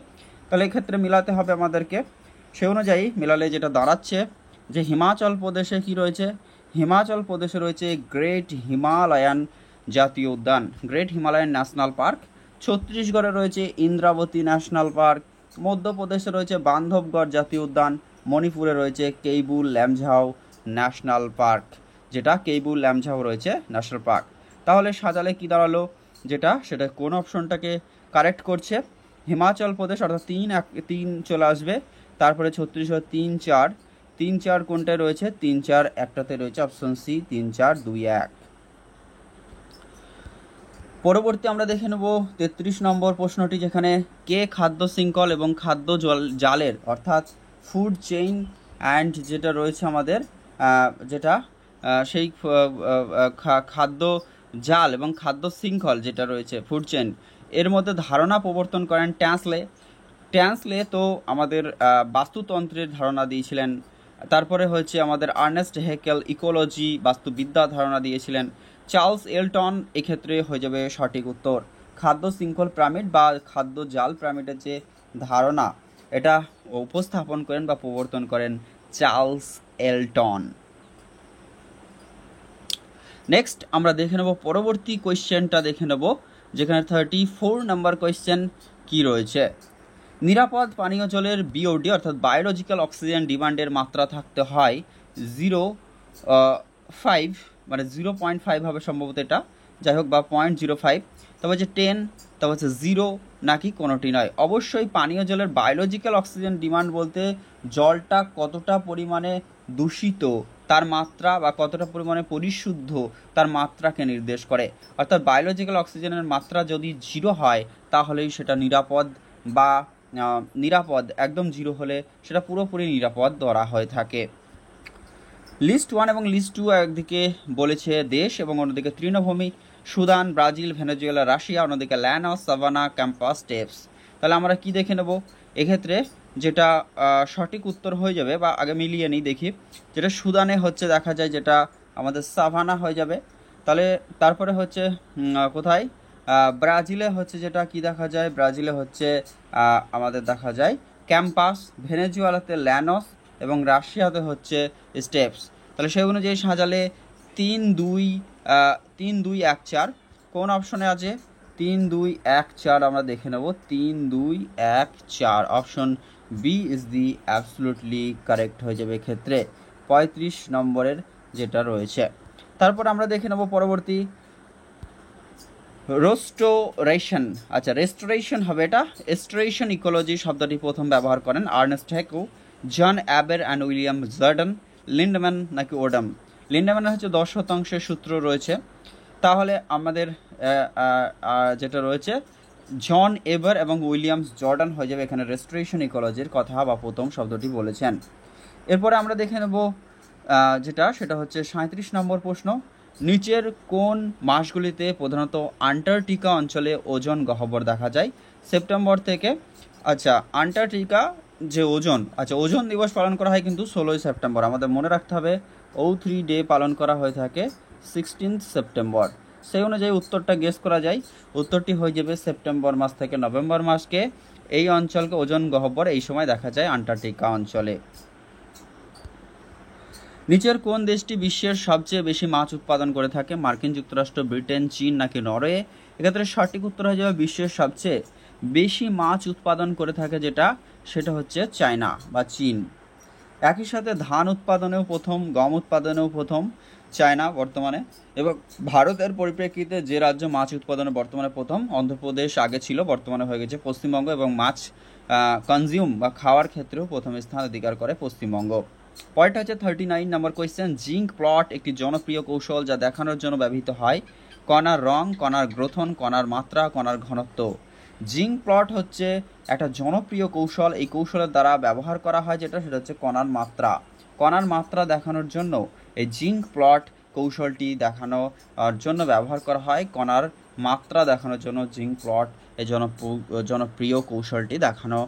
তাহলে এক্ষেত্রে মিলাতে হবে আমাদেরকে, সে অনুযায়ী মিলালে যেটা দাঁড়াচ্ছে যে হিমাচল প্রদেশে কি রয়েছে, হিমাচল প্রদেশে রয়েছে গ্রেট হিমালয়ান জাতীয় উদ্যান, গ্রেট হিমালয়ান ন্যাশনাল পার্ক। ছত্তিশগড়ে রয়েছে ইন্দ্রাবতী ন্যাশনাল পার্ক, মধ্যপ্রদেশে রয়েছে বান্ধবগড় জাতীয় উদ্যান, মণিপুরে রয়েছে কেইবুল ল্যামঝাও ন্যাশনাল পার্ক, যেটা কেইবুল ল্যামঝাও রয়েছে ন্যাশনাল পার্ক। তাহলে সাজালে কি দাঁড়ালো, যেটা সেটা কোন অপশনটাকে কারেক্ট করছে? হিমাচল প্রদেশ অর্থাৎ 3 চলে আসবে, তারপরে ছত্তিশগড় 3 4 কোনটায় রয়েছে? 3 4 একটাতে রয়েছে অপশন সি 3 4 2 1। পরবর্তী আমরা দেখে নেব 33 নম্বর প্রশ্নটি, যেখানে কে খাদ্য শৃঙ্খল এবং খাদ্য জালের অর্থাৎ ফুড চেইন অ্যান্ড যেটা রয়েছে আমাদের যেটা সেই খাদ্য জাল এবং খাদ্য শৃঙ্খল যেটা রয়েছে ফুড চেইন এর মধ্যে ধারণা প্রবর্তন করেন ট্যান্সলে তো আমাদের বাস্তুতন্ত্রের ধারণা দিয়েছিলেন। তারপরে হচ্ছে আমাদের আর্নেস্ট হেকেল ইকোলজি বাস্তুবিদ্যা ধারণা দিয়েছিলেন। চার্লস এলটন এক্ষেত্রে হয়ে যাবে সঠিক উত্তর। খাদ্য শৃঙ্খল পিরামিড বা খাদ্য জাল পিরামিডের যে ধারণা এটা উপস্থাপন করেন বা প্রবর্তন করেন চার্লস এলটন। নেক্সট আমরা দেখে নেব পরবর্তী কোয়েশ্চেনটা দেখে নেব, যেখানে 34 নম্বর কোয়েশ্চেন কি রয়েছে। নিরাপদ পানীয় জলের বিওডি অর্থাৎ বায়োলজিক্যাল অক্সিজেন ডিমান্ডের মাত্রা থাকতে হয় 0.5 মানে 0.5 হবে সম্ভবত এটা, যাই হোক, বা 0.05, তবে হচ্ছে 10, তবে হচ্ছে 0 নাকি কোনোটি নয়। অবশ্যই পানীয় জলের বায়োলজিক্যাল অক্সিজেন ডিমান্ড বলতে জলটা কতটা পরিমাণে দূষিত তার মাত্রা বা কতটা পরিমাণে পরিশুদ্ধ তার মাত্রাকে নির্দেশ করে। অর্থাৎ বায়োলজিক্যাল অক্সিজেনের মাত্রা যদি 0 হয় তাহলেই সেটা নিরাপদ, বা নিরাপদ একদম 0 হলে সেটা পুরোপুরি নিরাপদ ধরা হয়ে থাকে। লিস্ট 1 এবং লিস্ট 2 একদিকে বলেছে দেশ এবং অন্যদিকে তৃণভূমি, সুদান, ব্রাজিল, ভেনেজুয়েলা, রাশিয়া, অন্যদিকে ল্যানস, সাভানা, ক্যাম্পাস, স্টেপস। তাহলে আমরা কি দেখে নেব এক্ষেত্রে, যেটা সঠিক উত্তর হয়ে যাবে, বা আগে মিলিয়ে নিই দেখি, যেটা সুদানে হচ্ছে দেখা যায় যেটা আমাদের সাভানা হয়ে যাবে। তাহলে তারপরে হচ্ছে কোথায় ব্রাজিলে হচ্ছে যেটা কি দেখা যায়, ব্রাজিলে হচ্ছে আমাদের দেখা যায় ক্যাম্পাস, ভেনেজুয়েলাতে ল্যানস এবং রাশিয়াতে হচ্ছে স্টেপস। তাহলে সেই অনুযায়ী সাজালে 3 2 1 4 কোন অপশনে আছে? 3 2 1 4 আমরা দেখে নেব। 3 2 1 4 option B is the absolutely correct হয়ে যাবে ক্ষেত্রে 35 নম্বরের যেটা রয়েছে। তারপর আমরা দেখে নেব পরবর্তী রেস্টোরেশন। আচ্ছা, রেস্টোরেশন হবে এটা। রেস্টোরেশন ইকোলজি শব্দটি প্রথম ব্যবহার করেন Ernest Haeckel, John Aber and William Jordan, Lindeman নাকি ওডাম? লিন্ডম্যানের হচ্ছে 10% সূত্র রয়েছে, তাহলে আমাদের যেটা রয়েছে জন এবার এবং উইলিয়ামস জর্ডান হয়ে যাবে এখানে রেস্টোরেশন ইকোলজির কথা বা প্রথম শব্দটি বলেছেন। এরপরে আমরা দেখে নেব যেটা সেটা হচ্ছে 37 নম্বর প্রশ্ন, নিচের কোন মাসগুলিতে প্রধানত আন্টার্কটিকা অঞ্চলে ওজন গহ্বর দেখা যায়? সেপ্টেম্বর থেকে। আচ্ছা, আন্টার্কটিকা যে ওজন, আচ্ছা ওজন দিবস পালন করা হয় কিন্তু 16ই সেপ্টেম্বর। আমাদের মনে রাখতে হবে O3 ডে পালন করা হয়ে থাকে 16 সেপ্টেম্বর। সেই অনুযায়ী উত্তরটা গেস করা যায়। উত্তরটি হয়ে যাবে সেপ্টেম্বর মাস থেকে নভেম্বর মাসকে এই অঞ্চলকে ওজন গহ্বর এই সময় দেখা যায় আন্টার্কটিকা অঞ্চলে। নিচের কোন দেশটি বিশ্বের সবচেয়ে বেশি মাছ উৎপাদন করে থাকে? মার্কিন যুক্তরাষ্ট্র, ব্রিটেন, চীন নাকি নরওয়ে? এক্ষেত্রে সঠিক উত্তর হয়ে যাবে বিশ্বের সবচেয়ে বেশি মাছ উৎপাদন করে থাকে যেটা, সেটা হচ্ছে চায়না বা চীন। একই সাথে ধান উৎপাদনেও প্রথম, গম উৎপাদনেও প্রথম চায়না বর্তমানে। এবং ভারতের পরিপ্রেক্ষিতে যে রাজ্য মাছ উৎপাদনে বর্তমানে প্রথম, অন্ধ্রপ্রদেশ আগে ছিল, বর্তমানে হয়ে গেছে পশ্চিমবঙ্গ। এবং মাছ কনজিউম বা খাওয়ার ক্ষেত্রেও প্রথম স্থান অধিকার করে পশ্চিমবঙ্গ। পয়েন্টটা হচ্ছে 39 নম্বর কোয়েশ্চেন। জিঙ্ক প্লট একটি জনপ্রিয় কৌশল যা দেখানোর জন্য ব্যবহৃত হয় কণার রং, কণার গ্রথন, কণার মাত্রা, কণার ঘনত্ব। জিঙ্ক প্লট হচ্ছে একটা জনপ্রিয় কৌশল। এই কৌশলের দ্বারা ব্যবহার করা হয় যেটা, সেটা হচ্ছে কণার মাত্রা। কণার মাত্রা দেখানোর জন্য এই জিঙ্ক প্লট কৌশলটি দেখানোর জন্য ব্যবহার করা হয়। কণার মাত্রা দেখানোর জন্য জিঙ্ক প্লট এই জনপ্রিয় কৌশলটি দেখানো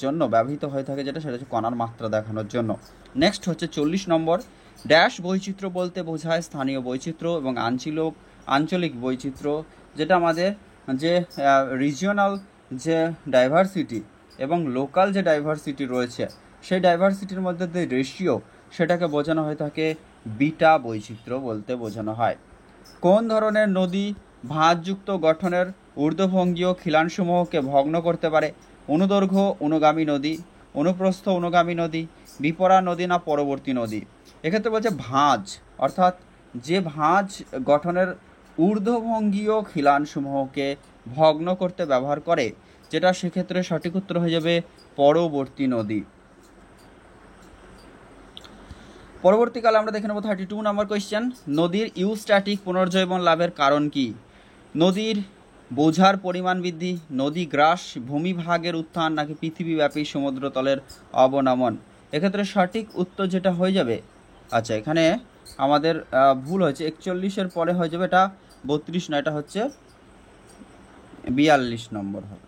জন্য ব্যবহৃত হয়ে থাকে যেটা, সেটা হচ্ছে কণার মাত্রা দেখানোর জন্য। নেক্সট হচ্ছে 40 নম্বর। ড্যাশ বৈচিত্র্য বলতে বোঝায় স্থানীয় বৈচিত্র্য এবং আঞ্চলিক বৈচিত্র্য, যেটা আমাদের যে রিজিওনাল যে ডাইভার্সিটি এবং লোকাল যে ডাইভার্সিটি রয়েছে, সেই ডাইভার্সিটির মধ্যে যে রেশিও, সেটাকে বোঝানো হয়ে থাকে বিটা বৈচিত্র্য বলতে বোঝানো হয়। কোন ধরনের নদী ভাঁজযুক্ত গঠনের ঊর্ধ্বভঙ্গীয় খিলানসমূহকে ভগ্ন করতে পারে? অনুদৈর্ঘ্য অনুগামী নদী, অনুপ্রস্থ অনুগামী নদী, বিপরা নদী না পরবর্তী নদী? এক্ষেত্রে বলছে ভাঁজ, অর্থাৎ যে ভাঁজ গঠনের ঊর্ধ্বভঙ্গীয় খিলানসমূহকে ভগ্ন করতে ব্যবহার করে, যেটা সেক্ষেত্রে সঠিক উত্তর হয়ে যাবে পরবর্তী নদী। পরবর্তীকালে আমরা দেখে নেব 32 নম্বর কোয়েশ্চেন। নদীর ইউস্ট্যাটিক পুনর্জীবন লাভের কারণ কি? নদীর বোঝার পরিমাণ বৃদ্ধি, নদী গ্রাস, ভূমিভাগের উত্থান নাকি পৃথিবীব্যাপী সমুদ্রতলের অবনমন? এক্ষেত্রে সঠিক উত্তর যেটা হয়ে যাবে, আচ্ছা এখানে আমাদের ভুল হয়েছে, 41-এর পরে হয়ে যাবে, এটা 32 না, এটা হচ্ছে 42 নম্বর হবে।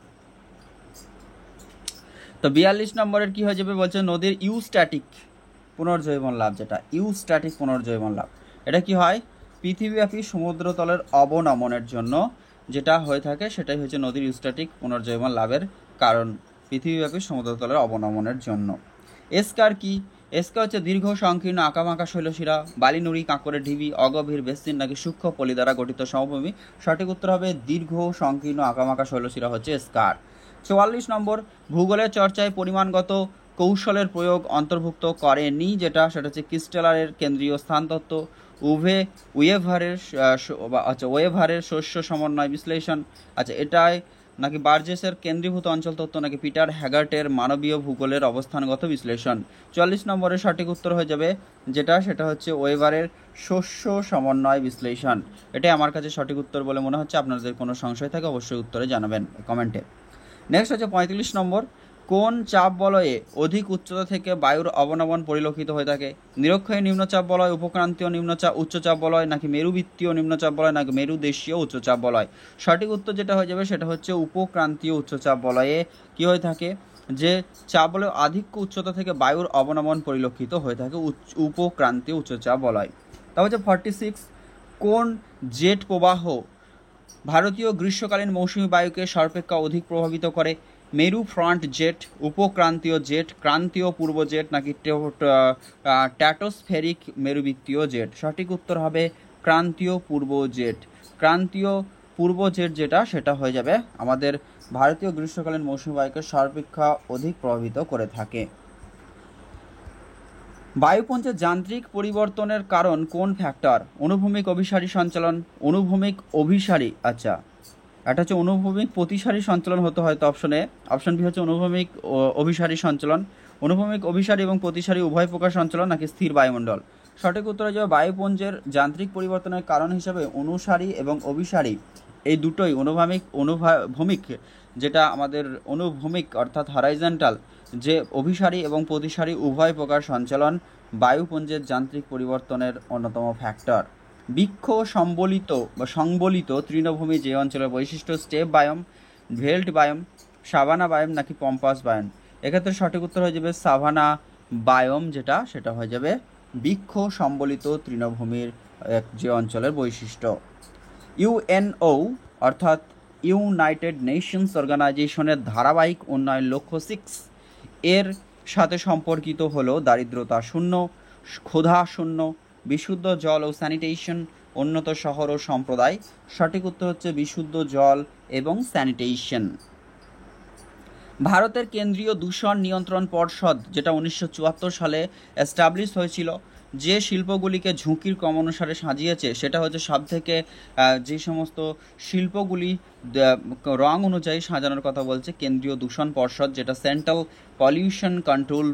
তো 42 নম্বরের কি হয়ে যাবে বলছে নদীর ইউস্ট্যাটিক পুনর্জীবন লাভ, যেটা ইউস্ট্যাটিক পুনর্জীবন লাভ, এটা কি হয় পৃথিবীব্যাপী সমুদ্রতলের অবনমনের জন্য যেটা হয়ে থাকে, সেটাই হচ্ছে নদীর ইউস্ট্যাটিক পুনর্জীবন লাভের কারণ, পৃথিবীব্যাপী সমুদ্রতলের অবনমনের জন্য। এসকার কি? এসকার হচ্ছে দীর্ঘ সংকীর্ণ আঁকাবাঁকা শৈলশিরা, বালিনুড়ি, কাঁকড়ের ঢিবি, অগভীর বেসিন নাকি সূক্ষ্ম পলি দ্বারা গঠিত সমভূমি? সঠিক উত্তর হবে দীর্ঘ সংকীর্ণ আঁকাবাঁকা শৈলশিরা হচ্ছে এসকার। 44 নম্বর। ভূগোলের চর্চায় পরিমাণগত কৌশলের প্রয়োগ অন্তর্ভুক্ত করেনি, যেটা, সেটা হচ্ছে ক্রিস্টেলারের কেন্দ্রীয় স্থান তত্ত্ব, ওয়েভারের শস্য সমন্বয় বিশ্লেষণ, আচ্ছা এটাই নাকি বার্জেসের কেন্দ্রীভূত অঞ্চল তত্ত্ব নাকি পিটার হ্যাগার্টের মানবীয় ভূগোলের অবস্থানগত বিশ্লেষণ? 44 নম্বরের সঠিক উত্তর হয়ে যাবে যেটা, সেটা হচ্ছে ওয়েভারের শস্য সমন্বয় বিশ্লেষণ। এটাই আমার কাছে সঠিক উত্তর বলে মনে হচ্ছে। আপনাদের কোনো সংশয় থাকে অবশ্যই উত্তরে জানাবেন কমেন্টে। নেক্সট হচ্ছে 45 নম্বর। কোন চাপ বলয়ে অধিক উচ্চতা থেকে বায়ুর অবনমন পরিলক্ষিত হয়ে থাকে? নিরক্ষীয় নিম্নচাপ বলয়, উপক্রান্তীয় উচ্চচাপ বলয় নাকি মেরুবৃত্তীয় নিম্নচাপ বলয় নাকি মেরুদেশীয় উচ্চচাপ বলয়? সঠিক উত্তর যেটা হয়ে যাবে সেটা হচ্ছে উপক্রান্তীয় উচ্চচাপ বলয়ে কি হয়ে থাকে, যে চাপ বলয় আধিক্য উচ্চতা থেকে বায়ুর অবনমন পরিলক্ষিত হয়ে থাকে উপক্রান্তীয় উচ্চচাপ বলয়। তা হচ্ছে 46। কোন জেট প্রবাহ ভারতীয় গ্রীষ্মকালীন মৌসুমী বায়ুকে সর্বাপেক্ষা অধিক প্রভাবিত করে? মেরু ফ্রন্ট জেট, উপক্রান্তীয় জেট, ক্রান্তীয় পূর্ব জেট নাকি ট্র্যাটোস্ফেরিক মেরুবৃত্তীয় জেট? সঠিক উত্তর হবে ক্রান্তীয় পূর্ব জেট। ক্রান্তীয় পূর্ব জেট যেটা, সেটা হয়ে যাবে আমাদের ভারতীয় গ্রীষ্মকালীন মৌসুমী বায়ুকে সর্বাপেক্ষা অধিক প্রভাবিত করে থাকে। বায়ুপুঞ্জের যান্ত্রিক পরিবর্তনের কারণ কোন ফ্যাক্টর? অনুভূমিক অভিসারী সঞ্চালন, অনুভূমিক অভিসারী, আচ্ছা এটা হচ্ছে অনুভূমিক প্রতিসারী সঞ্চালন হতে হয়তো অপশনে, অপশন বি হচ্ছে অনুভূমিক অভিসারী সঞ্চালন। অনুভূমিক অভিসারী এবং প্রতিসারী উভয় প্রকার সঞ্চালন নাকি স্থির বায়ুমণ্ডল? সঠিক উত্তর হয়ে যাবে বায়ুপুঞ্জের যান্ত্রিক পরিবর্তনের কারণ হিসাবে অনুসারী এবং অভিসারী এই দুটোই, অনুভূমিক যেটা আমাদের অনুভূমিক অর্থাৎ হরাইজন্টাল, যে অভিসারী এবং প্রতিসারী উভয় প্রকার সঞ্চালন বায়ুপুঞ্জের যান্ত্রিক পরিবর্তনের অন্যতম ফ্যাক্টর। বৃক্ষ সম্বলিত বা সংবলিত তৃণভূমি যে অঞ্চলের বৈশিষ্ট্য steppe biome, veld biome, savanna biome নাকি পম্পাস বায়োম? এক্ষেত্রে সঠিক উত্তর হয়ে যাবে সাভানা বায়োম, যেটা সেটা হয়ে যাবে বৃক্ষ সম্বলিত তৃণভূমির যে অঞ্চলের বৈশিষ্ট্য। ইউএনও অর্থাৎ ইউনাইটেড নেশনস অর্গানাইজেশনের ধারাবাহিক উন্নয়ন লক্ষ্য 6 এর সাথে সম্পর্কিত হলো দারিদ্রতা শূন্য, ক্ষুধা শূন্য, বিশুদ্ধ জল ও স্যানিটেশন, উন্নত শহর ও সম্প্রদায়। সঠিক উত্তর হচ্ছে বিশুদ্ধ জল এবং স্যানিটেশন। ভারতের কেন্দ্রীয় দূষণ নিয়ন্ত্রণ পর্ষদ, যেটা 1974 সালে এস্টাবলিশ হয়েছিল, যে শিল্পগুলিকে ঝুঁকির ক্রম অনুসারে সাজিয়েছে সেটা হচ্ছে সবথেকে যে সমস্ত শিল্পগুলি রং অনুযায়ী সাজানোর কথা বলছে কেন্দ্রীয় দূষণ পর্ষদ, যেটা সেন্ট্রাল পলিউশন কন্ট্রোল,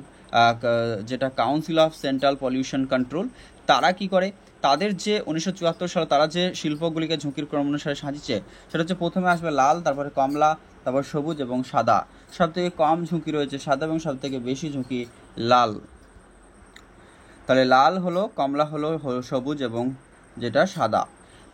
যেটা council of central pollution control. তারা কি করে, তাদের যে 1974 সালে তারা যে শিল্পগুলিকে ঝুঁকির ক্রম অনুসারে সাজিয়েছে সেটা হচ্ছে প্রথমে আসবে লাল, তারপরে কমলা, তারপর সবুজ এবং সাদা। সবথেকে কম ঝুঁকি রয়েছে সাদা এবং সবথেকে বেশি ঝুঁকি লাল। তাহলে লাল হলো, কমলা হলো সবুজ এবং যেটা সাদা।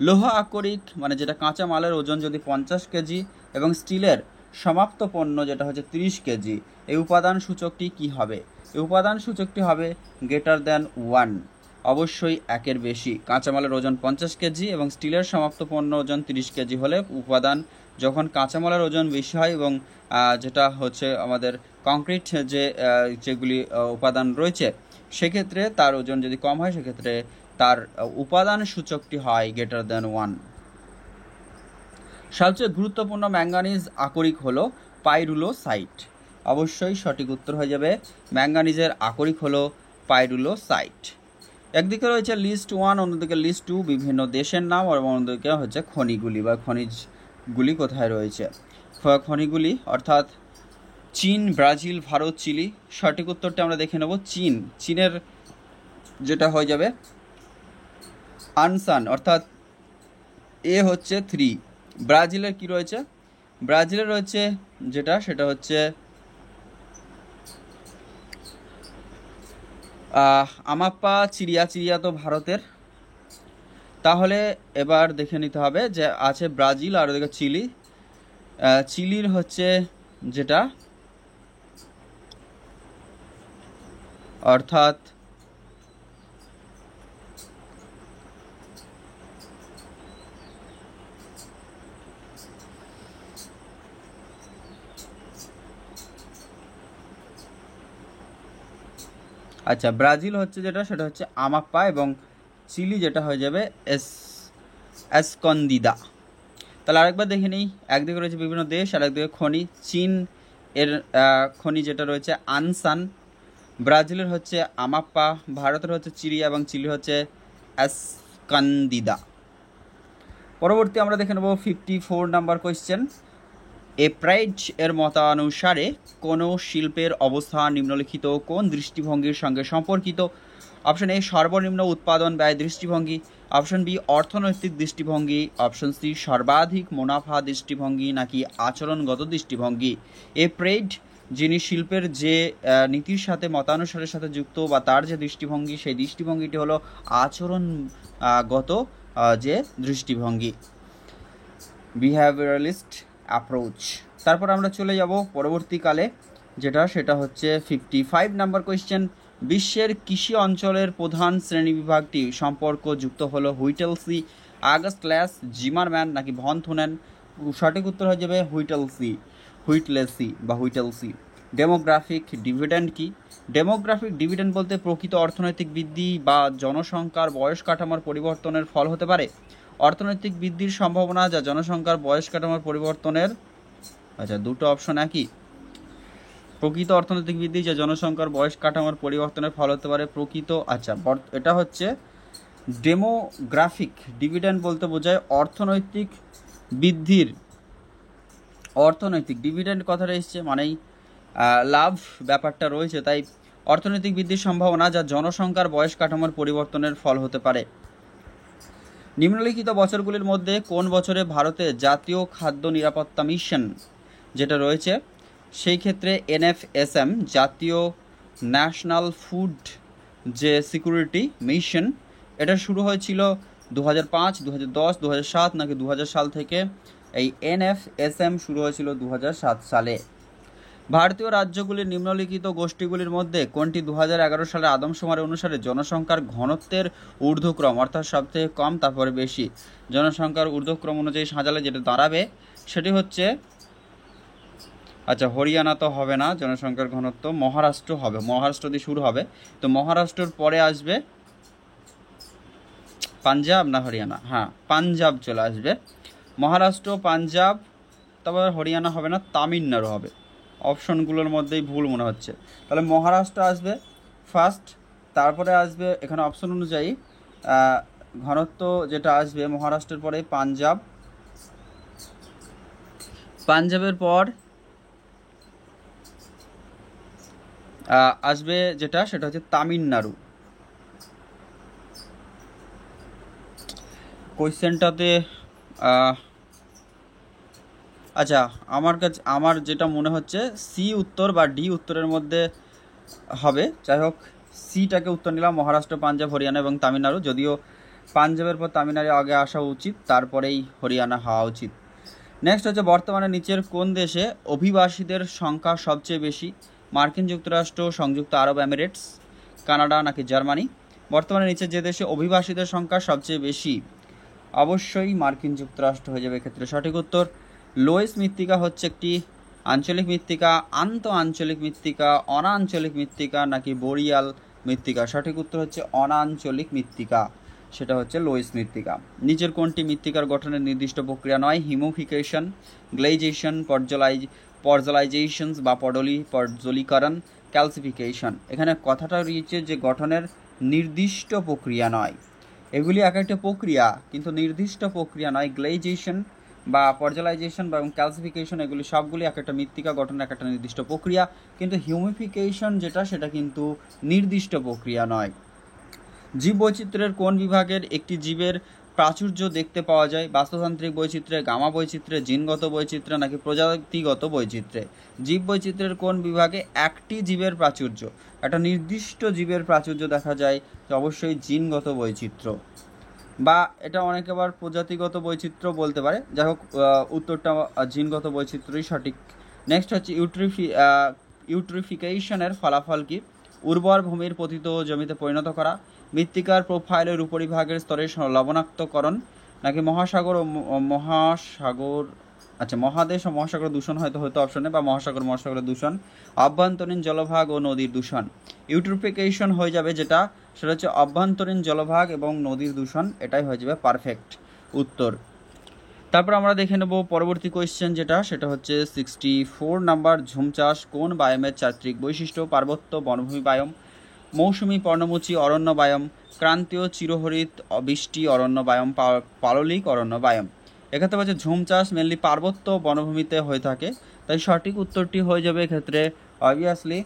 লোহা আকরিক মানে যেটা কাঁচা মালের ওজন যদি 50 কেজি এবং স্টিলের সমাপ্ত পণ্য যেটা হচ্ছে 30 কেজি, এই উপাদান সূচকটি কি হবে? এই উপাদান সূচকটি হবে গ্রেটার দ্যান 1, অবশ্যই একের বেশি। কাঁচামালের ওজন 50 কেজি এবং স্টিলের সমাপ্ত পণ্য ওজন 30 কেজি হলে উপাদান, যখন কাঁচামালের ওজন বেশি হয় এবং যেটা হচ্ছে আমাদের কংক্রিট যেগুলি উপাদান রয়েছে সেক্ষেত্রে তার ওজন যদি কম হয় সেক্ষেত্রে তার উপাদান সূচকটি হয় গ্রেটার দ্যান 1। সবচেয়ে গুরুত্বপূর্ণ ম্যাঙ্গানিজ আকরিক হলো পাইরুলোসাইট, অবশ্যই সঠিক উত্তর হয়ে যাবে ম্যাঙ্গানিজের আকরিক হলো পাইরুলোসাইট। একদিকে রয়েছে লিস্ট 1, অন্যদিকে লিস্ট 2, বিভিন্ন দেশের নাম, আর অন্যদিকে হচ্ছে খনিগুলি বা খনিজগুলি কোথায় রয়েছে। খনিগুলি অর্থাৎ চীন, ব্রাজিল, ভারত, চিলি। সঠিক উত্তরটা আমরা দেখে নেব চীনের যেটা হয়ে যাবে আনসান, অর্থাৎ এ হচ্ছে 3। ব্রাজিলের কি রয়েছে? ব্রাজিলের রয়েছে যেটা সেটা হচ্ছে আমাপ্পা, চিরিয়া তো ভারতের। তাহলে এবার দেখে নিতে হবে যে আছে ব্রাজিল আর ওদিকে চিলি। চিলির হচ্ছে যেটা অর্থাৎ আচ্ছা, ব্রাজিল হচ্ছে যেটা সেটা হচ্ছে আমাপ্পা এবং চিলি যেটা হয়ে যাবে এসকন্দিদা। তাহলে আরেকবার দেখে নিই, একদিকে রয়েছে বিভিন্ন দেশ আর একদিকে খনি। চীন এর খনি যেটা রয়েছে আনসান, ব্রাজিলের হচ্ছে আমাপ্পা, ভারতের হচ্ছে চিরিয়া এবং চিলি হচ্ছে এসকন্দিদা। পরবর্তী আমরা দেখে নেব 54 নাম্বার কোয়েশ্চেন। এপ্রাইড এর মতানুসারে কোনো শিল্পের অবস্থান নিম্নলিখিত কোন দৃষ্টিভঙ্গির সঙ্গে সম্পর্কিত? অপশন এ সর্বনিম্ন উৎপাদন ব্যয় দৃষ্টিভঙ্গি, অপশন বি অর্থনৈতিক দৃষ্টিভঙ্গি, অপশন সি সর্বাধিক মুনাফা দৃষ্টিভঙ্গি নাকি আচরণগত দৃষ্টিভঙ্গি? এপ্রাইড যিনি শিল্পের যে নীতির সাথে মতানুসারের সাথে যুক্ত বা তার যে দৃষ্টিভঙ্গি সেই দৃষ্টিভঙ্গিটি হলো আচরণগত যে দৃষ্টিভঙ্গি, বিহেভিয়ারালিস্ট অ্যাপ্রোচ। তারপর আমরা চলে যাব পরবর্তীকালে যেটা সেটা হচ্ছে 55 নাম্বার কোয়েশ্চেন। বিশ্বের কৃষি অঞ্চলের প্রধান শ্রেণীবিভাগটি সম্পর্ক যুক্ত হলো হুইটেলসি, আগস্টল্যাস, জিমারম্যান নাকি ভন থুনেন? সঠিক উত্তর হয়ে যাবে হুইটেলসি। ডেমোগ্রাফিক ডিভিডেন্ড কি? ডেমোগ্রাফিক ডিভিডেন্ড বলতে প্রকৃত অর্থনৈতিক বৃদ্ধি বা জনসংখ্যার বয়স কাঠামোর পরিবর্তনের ফল হতে পারে। অর্থনৈতিক বৃদ্ধির সম্ভাবনা যা জনসংখ্যার বয়স কাঠামোর পরিবর্তনের, আচ্ছা দুটো অপশন একই। প্রকৃত অর্থনৈতিক বৃদ্ধি যা জনসংখ্যার বয়স কাঠামোর পরিবর্তনের ফল হতে পারে প্রকৃত, আচ্ছা এটা হচ্ছে ডেমোগ্রাফিক ডিভিডেন্ড বলতে বোঝায় অর্থনৈতিক বৃদ্ধির, অর্থনৈতিক ডিভিডেন্ড কথাটা এসছে মানেই লাভ ব্যাপারটা রয়েছে, তাই অর্থনৈতিক বৃদ্ধির সম্ভাবনা যা জনসংখ্যার বয়স কাঠামোর পরিবর্তনের ফল হতে পারে। নিম্নলিখিত বছরগুলির মধ্যে কোন বছরে ভারতে জাতীয় খাদ্য নিরাপত্তা মিশন যেটা রয়েছে সেই ক্ষেত্রে NFSM জাতীয় ন্যাশনাল ফুড যে সিকিউরিটি মিশন এটা শুরু হয়েছিল 2005, 2010, 2007 নাকি 2000 সাল থেকে এই NFSM শুরু হয়েছিল 2007 সালে। ভারতীয় রাজ্যগুলির নিম্নলিখিত গোষ্ঠীগুলির মধ্যে কোনটি 2011 সালের আদমশুমারি অনুসারে জনসংখ্যার ঘনত্বের ঊর্ধ্বক্রম, অর্থাৎ সবথেকে কম তারপরে বেশি জনসংখ্যার ঊর্ধ্বক্রম অনুযায়ী সাজালে যেটা দাঁড়াবে সেটি হচ্ছে, আচ্ছা হরিয়ানা তো হবে না, জনসংখ্যার ঘনত্ব মহারাষ্ট্র হবে, মহারাষ্ট্র দিয়ে শুরু হবে। তো মহারাষ্ট্রর পরে আসবে পাঞ্জাব না হরিয়ানা, হ্যাঁ পাঞ্জাব চলে আসবে, মহারাষ্ট্র পাঞ্জাব, তারপর হরিয়ানা হবে না, তামিলনাড়ু হবে। অপশনগুলোর মধ্যেই ভুল মনে হচ্ছে, তাহলে মহারাষ্ট্র আসবে ফার্স্ট, তারপরে আসবে এখানে অপশন অনুযায়ী ঘনত্ব যেটা আসবে মহারাষ্ট্রের পরে পাঞ্জাব, পাঞ্জাবের পর আসবে যেটা সেটা হচ্ছে তামিলনাড়ু। কোয়েশ্চেনটাতে আচ্ছা আমার যেটা মনে হচ্ছে সি উত্তর বা ডি উত্তরের মধ্যে হবে, যাই হোক সিটাকে উত্তর নিলাম, মহারাষ্ট্র পাঞ্জাব হরিয়ানা এবং তামিলনাড়ু, যদিও পাঞ্জাবের পর তামিলনাড়ু আগে আসা উচিত, তারপরেই হরিয়ানা হওয়া উচিত। নেক্সট হচ্ছে বর্তমানে নিচের কোন দেশে অভিবাসীদের সংখ্যা সবচেয়ে বেশি? মার্কিন যুক্তরাষ্ট্র, সংযুক্ত আরব এমিরেটস, কানাডা নাকি জার্মানি? বর্তমানে নিচে যে দেশে অভিবাসীদের সংখ্যা সবচেয়ে বেশি, অবশ্যই মার্কিন যুক্তরাষ্ট্র হয়ে যাবে এক্ষেত্রে সঠিক উত্তর। লোয়েস মৃত্তিকা হচ্ছে একটি আঞ্চলিক মৃত্তিকা, আন্ত আঞ্চলিক মৃত্তিকা, অনাঞ্চলিক মৃত্তিকা নাকি বোরিয়াল মৃত্তিকা? সঠিক উত্তর হচ্ছে অনাঞ্চলিক মৃত্তিকা, সেটা হচ্ছে লোয়েস মৃত্তিকা। নিচের কোনটি মৃত্তিকার গঠনের নির্দিষ্ট প্রক্রিয়া নয়? হিমোফিকেশন, গ্লেজিয়েশন, পর্জলাইজেশন বা পর্জলীকরণ, ক্যালসিফিকেশন। এখানে কথাটা রয়েছে যে গঠনের নির্দিষ্ট প্রক্রিয়া নয়, এগুলি এক একটা প্রক্রিয়া কিন্তু নির্দিষ্ট প্রক্রিয়া নয়। গ্লেজিয়েশন বা পর্জলাইজেশন বা ক্যালসিফিকেশন এগুলি সবগুলি এক একটা মৃত্তিকা গঠনের এক একটা নির্দিষ্ট প্রক্রিয়া, কিন্তু হিউমিফিকেশন যেটা সেটা কিন্তু নির্দিষ্ট প্রক্রিয়া নয়। জীববৈচিত্র্যের কোন বিভাগের একটি জীবের প্রাচুর্য দেখতে পাওয়া যায়? বাস্তুতান্ত্রিক বৈচিত্র্যে, গামা বৈচিত্র্যে, জিনগত বৈচিত্র্য নাকি প্রজাতিগত বৈচিত্র্যে? জীববৈচিত্র্যের কোন বিভাগে একটি জীবের প্রাচুর্য, একটা নির্দিষ্ট জীবের প্রাচুর্য দেখা যায়? যে অবশ্যই জিনগত বৈচিত্র্য, বা এটা অনেকে আবার প্রজাতিগত বৈচিত্র্য বলতে পারে। যাই হোক উত্তরটা জিনগত বৈচিত্র্যই সঠিক। নেক্সট হচ্ছে ইউট্রিফিকেশনের ফলাফল কি? উর্বর ভূমির পতিত জমিতে পরিণত করা, মৃত্তিকার প্রোফাইলের উপরিভাগের স্তরের লবণাক্তকরণ নাকি মহাদেশ ও মহাসাগর দূষণ হয়তো অপশনে, বা মহাসাগরের দূষণ, অভ্যন্তরীণ জলভাগ ও নদীর দূষণ। ইউট্রিফিকেশন হয়ে যাবে যেটা সেটা হচ্ছে অভ্যন্তরীণ জলভাগ এবং নদীর দূষণ, এটাই হয়ে যাবে পারফেক্ট উত্তর। তারপর আমরা দেখে নেব পরবর্তী কোয়েশ্চেন যেটা সেটা হচ্ছে 64 নাম্বার। ঝুম চাষ কোন বায়োমের চারিত্রিক বৈশিষ্ট্য? পার্বত্য বনভূমি বায়োম, মৌসুমী পর্ণমোচী অরণ্য বায়োম, ক্রান্তীয় চিরহরিত বৃষ্টি অরণ্য বায়োম, পাললিক অরণ্য বায়োম। এক্ষেত্রে হচ্ছে ঝুম চাষ মেনলি পার্বত্য বনভূমিতে হয়ে থাকে, তাই সঠিক উত্তরটি হয়ে যাবে এক্ষেত্রে অবভিয়াসলি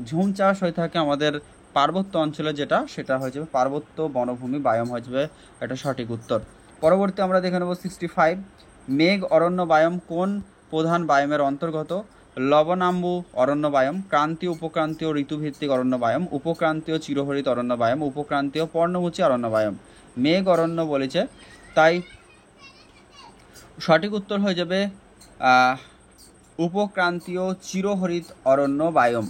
ঝুম চাষ হয়ে থাকে আমাদের পার্বত্য অঞ্চলে, যেটা সেটা হয়ে যাবে পার্বত্য বনভূমি বায়োম হয়ে যাবে, এটা সঠিক উত্তর। পরবর্তী আমরা দেখে নেব 65। মেঘ অরণ্য বায়োম কোন প্রধান বায়োমের অন্তর্গত? লবণাম্বু অরণ্য বায়োম, ক্রান্তীয় উপক্রান্তীয় ঋতুভিত্তিক অরণ্য বায়োম, উপক্রান্তীয় চিরহরিত অরণ্য বায়োম, উপক্রান্তীয় পর্ণমোচী অরণ্য বায়োম। মেঘ অরণ্য বলেছে, তাই সঠিক উত্তর হয়ে যাবে উপক্রান্তীয় চিরহরিত অরণ্য বায়োম।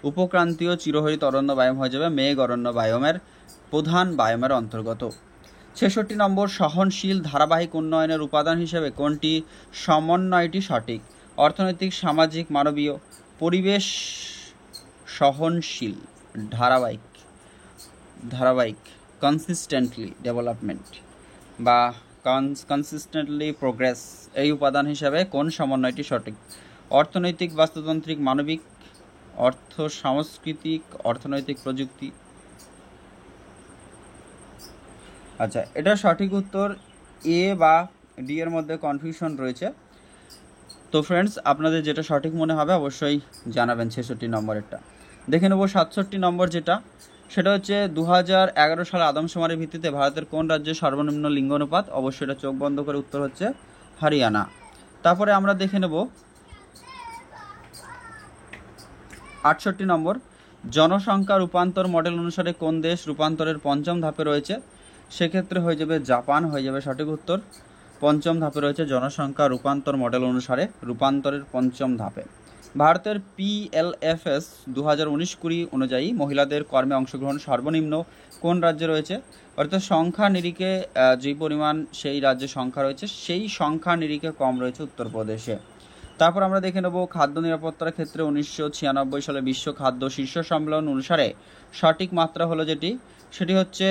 উপক্রান্তীয় চিরহরিত অরণ্য বায়োম হয়ে যাবে মেঘ অরণ্য বায়োমের প্রধান বায়োমের অন্তর্গত। 66 নম্বর। সহনশীল ধারাবাহিক উন্নয়নের উপাদান হিসেবে কোনটি সমন্বয়টি সঠিক? অর্থনৈতিক, সামাজিক, মানবীয়। পরিবেশ সহনশীল ধারাবাহিক কনসিস্টেন্টলি ডেভেলপমেন্ট বা কনসিস্টেন্টলি প্রোগ্রেস, এই উপাদান হিসাবে কোন সমন্বয়টি সঠিক? অর্থনৈতিক, বাস্তুতান্ত্রিক, মানবিক, অর্থ সাংস্কৃতিক, অর্থনৈতিক, প্রযুক্তি। আচ্ছা, এটা সঠিক উত্তর এ বা ডি এর মধ্যে কনফিউশন রয়েছে। তো ফ্রেন্ডস, আপনাদের যেটা সঠিক মনে হবে অবশ্যই জানাবেন। 66 নম্বরেরটা দেখে নেব। 67 নম্বর যেটা সেটা হচ্ছে 2011 সালে আদমশুমারির ভিত্তিতে ভারতের কোন রাজ্যের সর্বনিম্ন লিঙ্গ অনুপাত? অবশ্যই এটা চোখ বন্ধ করে উত্তর হচ্ছে হরিয়ানা। তারপরে আমরা দেখে নেব 68 নম্বর। জনসংখ্যা রূপান্তর মডেল অনুসারে কোন দেশ রূপান্তরের পঞ্চম ধাপে রয়েছে? সেক্ষেত্রে হয়ে যাবে জাপান হয়ে যাবে সঠিক উত্তর। পঞ্চম ধাপে রয়েছে জনসংখ্যা রূপান্তর মডেল অনুসারে রূপান্তরের পঞ্চম ধাপে। ভারতের PLFS 2019-20 অনুযায়ী মহিলাদের কর্মে অংশগ্রহণ সর্বনিম্ন কোন রাজ্যে রয়েছে? অর্থাৎ সংখ্যা নিরিখে যেই পরিমাণ সেই রাজ্যের সংখ্যা রয়েছে সেই সংখ্যা নিরিখে কম রয়েছে উত্তরপ্রদেশে। তারপর আমরা দেখে নেব খাদ্য নিরাপত্তার ক্ষেত্রে 1996 সালে বিশ্ব খাদ্য শীর্ষ সম্মেলন অনুসারে সঠিক মাত্রা হলো সেটি হচ্ছে